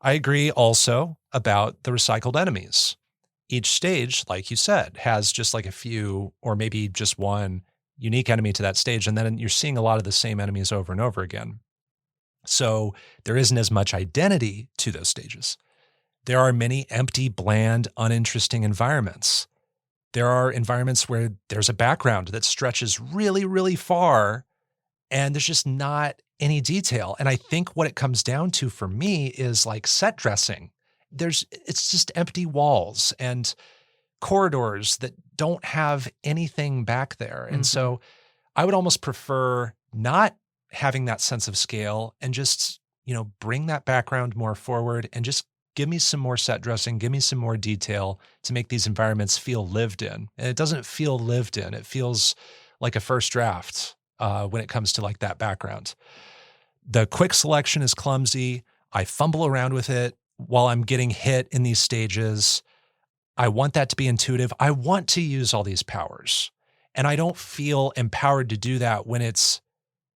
I agree also about the recycled enemies. Each stage, like you said, has just like a few or maybe just one unique enemy to that stage. And then you're seeing a lot of the same enemies over and over again. So there isn't as much identity to those stages. There are many empty, bland, uninteresting environments. There are environments where there's a background that stretches really, really far, and there's just not any detail. And I think what it comes down to for me is like set dressing. It's just empty walls and corridors that don't have anything back there. And so I would almost prefer not having that sense of scale and just, bring that background more forward and just give me some more set dressing, give me some more detail to make these environments feel lived in. And it doesn't feel lived in. It feels like a first draft when it comes to like that background. The quick selection is clumsy. I fumble around with it while I'm getting hit in these stages. I want that to be intuitive. I want to use all these powers. And I don't feel empowered to do that when it's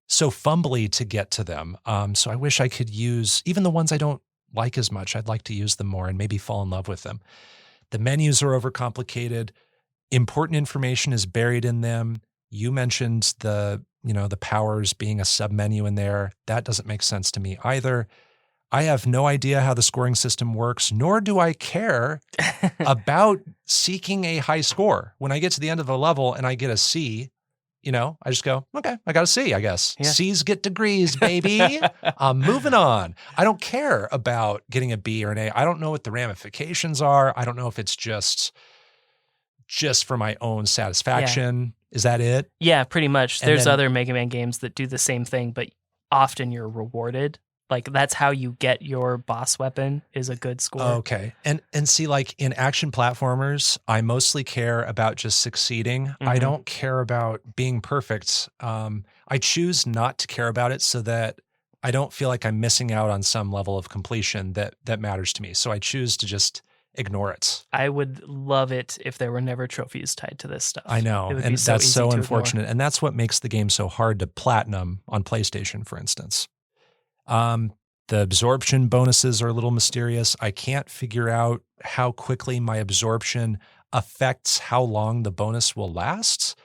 so fumbly to get to them. So I wish I could use even the ones I don't like as much. I'd like to use them more and maybe fall in love with them. The menus are overcomplicated. Important information is buried in them. You mentioned the powers being a sub-menu in there. That doesn't make sense to me either. I have no idea how the scoring system works, nor do I care about seeking a high score. When I get to the end of a level and I get a C, I just go, okay, I got a C, I guess. Yeah. C's get degrees, baby. I'm moving on. I don't care about getting a B or an A. I don't know what the ramifications are. I don't know if it's just for my own satisfaction. Is that it? Yeah, pretty much. And There's then- other Mega Man games that do the same thing, but often you're rewarded. Like that's how you get your boss weapon is a good score. Okay. And see, like in action platformers, I mostly care about just succeeding. I Mhm. don't care about being perfect. I choose not to care about it so that I don't feel like I'm missing out on some level of completion that matters to me. So I choose to just ignore it. I would love it if there were never trophies tied to this stuff. I know. It would And be so that's easy so to ignore. unfortunate. And that's what makes the game so hard to platinum on PlayStation, for instance. The absorption bonuses are a little mysterious. I can't figure out how quickly my absorption affects how long the bonus will last.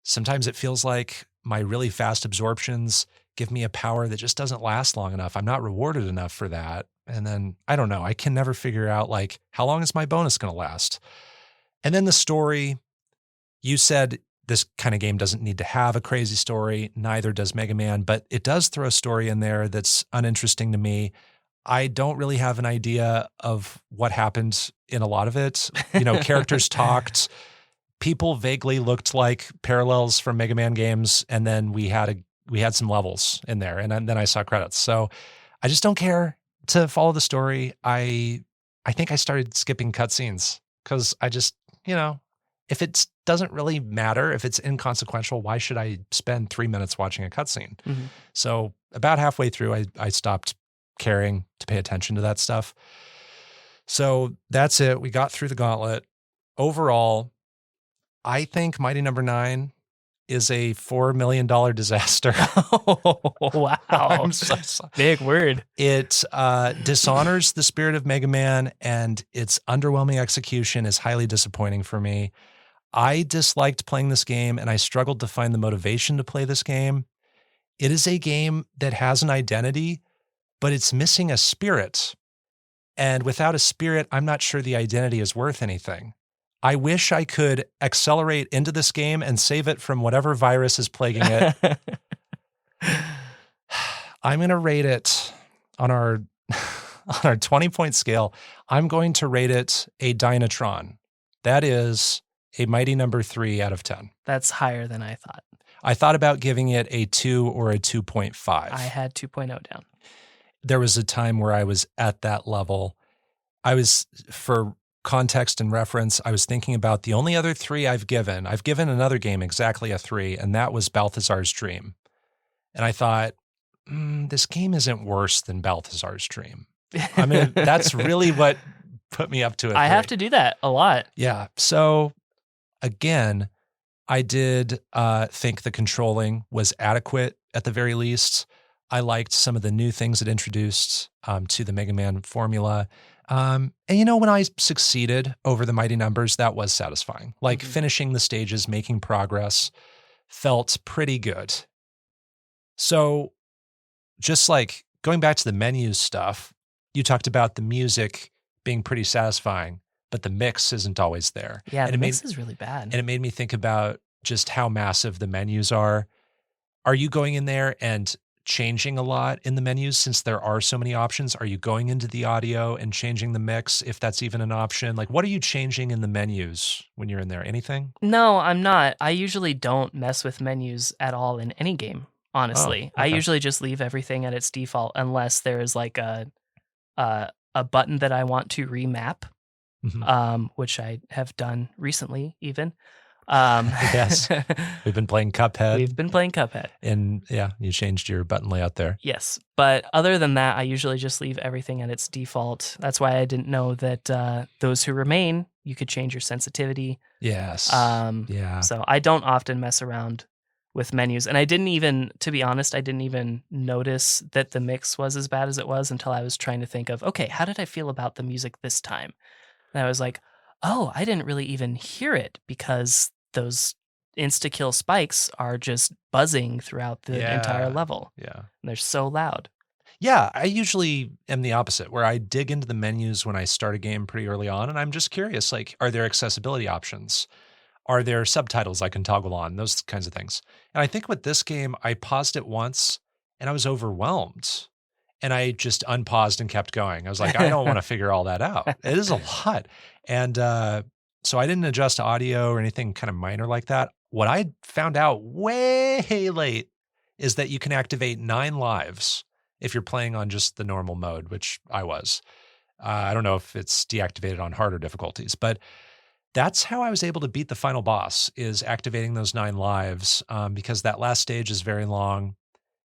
Sometimes it feels like my really fast absorptions give me a power that just doesn't last long enough. I'm not rewarded enough for that. And then I don't know. I can never figure out like how long is my bonus going to last? And then the story, you said this kind of game doesn't need to have a crazy story. Neither does Mega Man, but it does throw a story in there that's uninteresting to me. I don't really have an idea of what happened in a lot of it. You know, characters talked. People vaguely looked like parallels from Mega Man games, and then we had some levels in there, and then I saw credits. So I just don't care to follow the story. I think I started skipping cutscenes because I just, you know, if it doesn't really matter, if it's inconsequential, why should I spend 3 minutes watching a cutscene? Mhm. So about halfway through, I stopped caring to pay attention to that stuff. So that's it. We got through the gauntlet. Overall, I think Mighty Number 9 is a $4 million disaster. Wow. I'm so sorry. Big word. It dishonors the spirit of Mega Man, and its underwhelming execution is highly disappointing for me. I disliked playing this game, and I struggled to find the motivation to play this game. It is a game that has an identity, but it's missing a spirit. And without a spirit, I'm not sure the identity is worth anything. I wish I could accelerate into this game and save it from whatever virus is plaguing it. I'm going to rate it on our 20-point scale. I'm going to rate it a Dynatron. That is a Mighty Number 3 out of 10. That's higher than I thought. I thought about giving it a 2 or a 2.5. I had 2.0 down. There was a time where I was at that level. For context and reference, I was thinking about the only other 3 I've given. I've given another game exactly a 3, and that was Balthazar's Dream. And I thought, this game isn't worse than Balthazar's Dream. I mean, that's really what put me up to it. I have to do that a lot. Yeah. So again, I did think the controlling was adequate at the very least. I liked some of the new things it introduced to the Mega Man formula. And you know, when I succeeded over the Mighty Numbers, that was satisfying. Like finishing the stages, making progress felt pretty good. So just like going back to the menus stuff, you talked about the music being pretty satisfying, but the mix isn't always there. Yeah, and the it mix is really bad. And it made me think about just how massive the menus are. Are you going in there and changing a lot in the menus since there are so many options? Are you going into the audio and changing the mix if that's even an option? Like, what are you changing in the menus when you're in there? Anything? No, I'm not. I usually don't mess with menus at all in any game, honestly. Oh, I okay. usually just leave everything at its default unless there's like a button that I want to remap, which I have done recently even. Yes. We've been playing Cuphead. We've been playing Cuphead. And yeah, you changed your button layout there. Yes. But other than that, I usually just leave everything at its default. That's why I didn't know that those who remain, you could change your sensitivity. Yes. Yeah. So I don't often mess around with menus. And I didn't even, to be honest, I didn't even notice that the mix was as bad as it was until I was trying to think of, okay, how did I feel about the music this time? And I was like, oh, I didn't really even hear it because those insta-kill spikes are just buzzing throughout the entire level. Yeah. And they're so loud. Yeah, I usually am the opposite, where I dig into the menus when I start a game pretty early on, and I'm just curious, like, are there accessibility options? Are there subtitles I can toggle on? Those kinds of things. And I think with this game, I paused it once, and I was overwhelmed. And I just unpaused and kept going. I was like, I don't want to figure all that out. It is a lot. And so I didn't adjust audio or anything kind of minor like that. what I found out way late is that you can activate 9 lives if you're playing on just the normal mode, which I was. I don't know if it's deactivated on harder difficulties, but that's how I was able to beat the final boss, is activating those 9 lives, because that last stage is very long.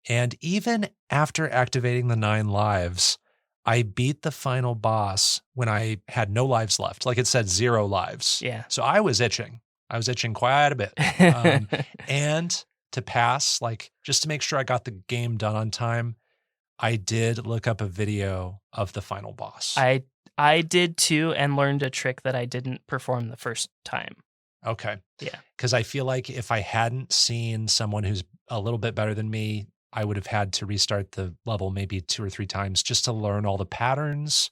And even after activating the 9 lives, I beat the final boss when I had no lives left. Like it said 0 lives. Yeah. So I was itching. I was itching quite a bit. And to pass, like just to make sure I got the game done on time, I did look up a video of the final boss. I did too, and learned a trick that I didn't perform the first time. Okay. Yeah. Because I feel like if I hadn't seen someone who's a little bit better than me, I would have had to restart the level maybe 2 or 3 times just to learn all the patterns.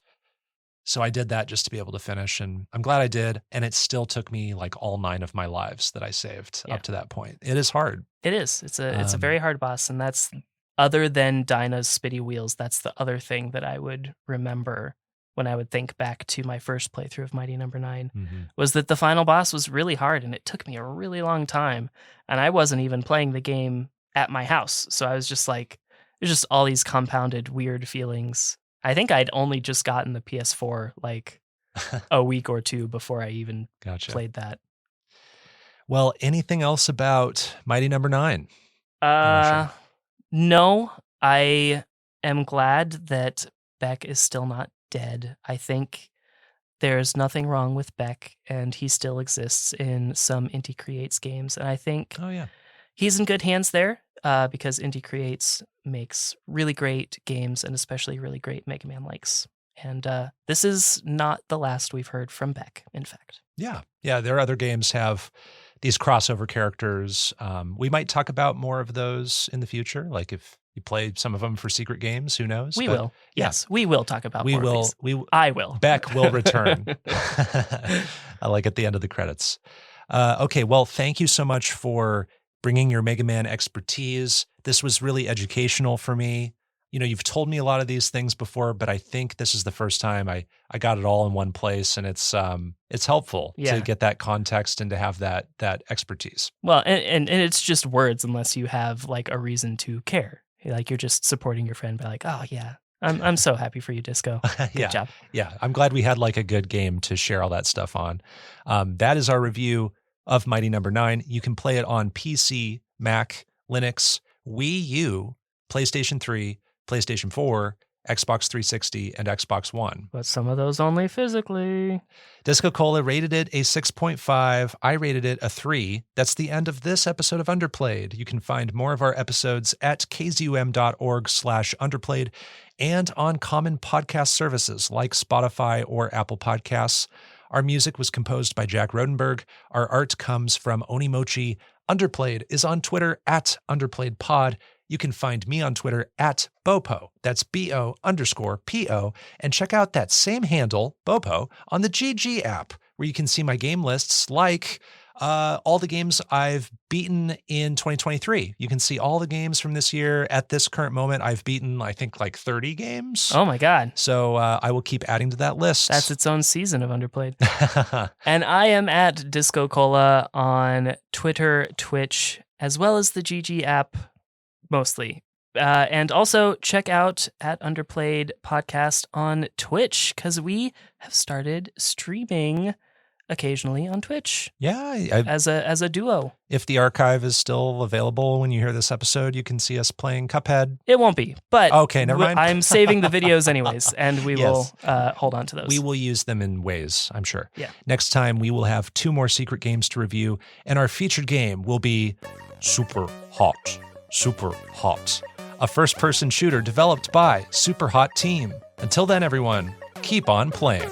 So I did that just to be able to finish, and I'm glad I did. And it still took me like all 9 of my lives that I saved up to that point. It is hard. It is. It's a very hard boss, and that's, other than Dinah's spitty wheels, that's the other thing that I would remember when I would think back to my first playthrough of Mighty Number 9, was that the final boss was really hard, and it took me a really long time. And I wasn't even playing the game at my house. So I was just like, there's just all these compounded weird feelings. I think I'd only just gotten the PS4 like a week or 2 before I even played that. Well, anything else about Mighty Number 9? No, I am glad that Beck is still not dead. I think there's nothing wrong with Beck, and he still exists in some Inti Creates games. And I think he's in good hands there, because Inti Creates makes really great games, and especially really great Mega Man likes. And this is not the last we've heard from Beck, in fact. Yeah. Their other games have these crossover characters. We might talk about more of those in the future. Like if you play some of them for secret games, who knows? We will. Yes, we will talk about more of these. I will. Beck will return. I like at the end of the credits. Okay, well, thank you so much for bringing your Mega Man expertise. This was really educational for me. You know, you've told me a lot of these things before, but I think this is the first time I got it all in one place, and it's helpful to get that context and to have that expertise. Well, and it's just words unless you have like a reason to care. Like you're just supporting your friend by like, oh yeah, I'm so happy for you, Disco. Good job. Yeah, I'm glad we had like a good game to share all that stuff on. That is our review of Mighty Number 9. You can play it on PC, Mac, Linux, Wii U, PlayStation 3, PlayStation 4, Xbox 360, and Xbox One. But some of those only physically. DiscoCola rated it a 6.5. I rated it a 3. That's the end of this episode of Underplayed. You can find more of our episodes at kzum.org/underplayed and on common podcast services like Spotify or Apple Podcasts. Our music was composed by Jack Rodenberg. Our art comes from Onimochi. Underplayed is on Twitter at UnderplayedPod. You can find me on Twitter at Bopo. That's BO_PO. And check out that same handle, Bopo, on the GG app, where you can see my game lists like all the games I've beaten in 2023. You can see all the games from this year. At this current moment, I've beaten, I think, like 30 games. Oh my God. So I will keep adding to that list. That's its own season of Underplayed. And I am at DiscoCola on Twitter, Twitch, as well as the GG app. Mostly. And also check out at Underplayed Podcast on Twitch, because we have started streaming occasionally on Twitch. Yeah. As a duo. If the archive is still available when you hear this episode, you can see us playing Cuphead. It won't be, but okay, never mind. I'm saving the videos anyways, and we will hold on to those. We will use them in ways, I'm sure. Yeah. Next time, we will have 2 more secret games to review, and our featured game will be Super Hot. Super Hot, a first-person shooter developed by Super Hot Team. Until then, everyone, keep on playing.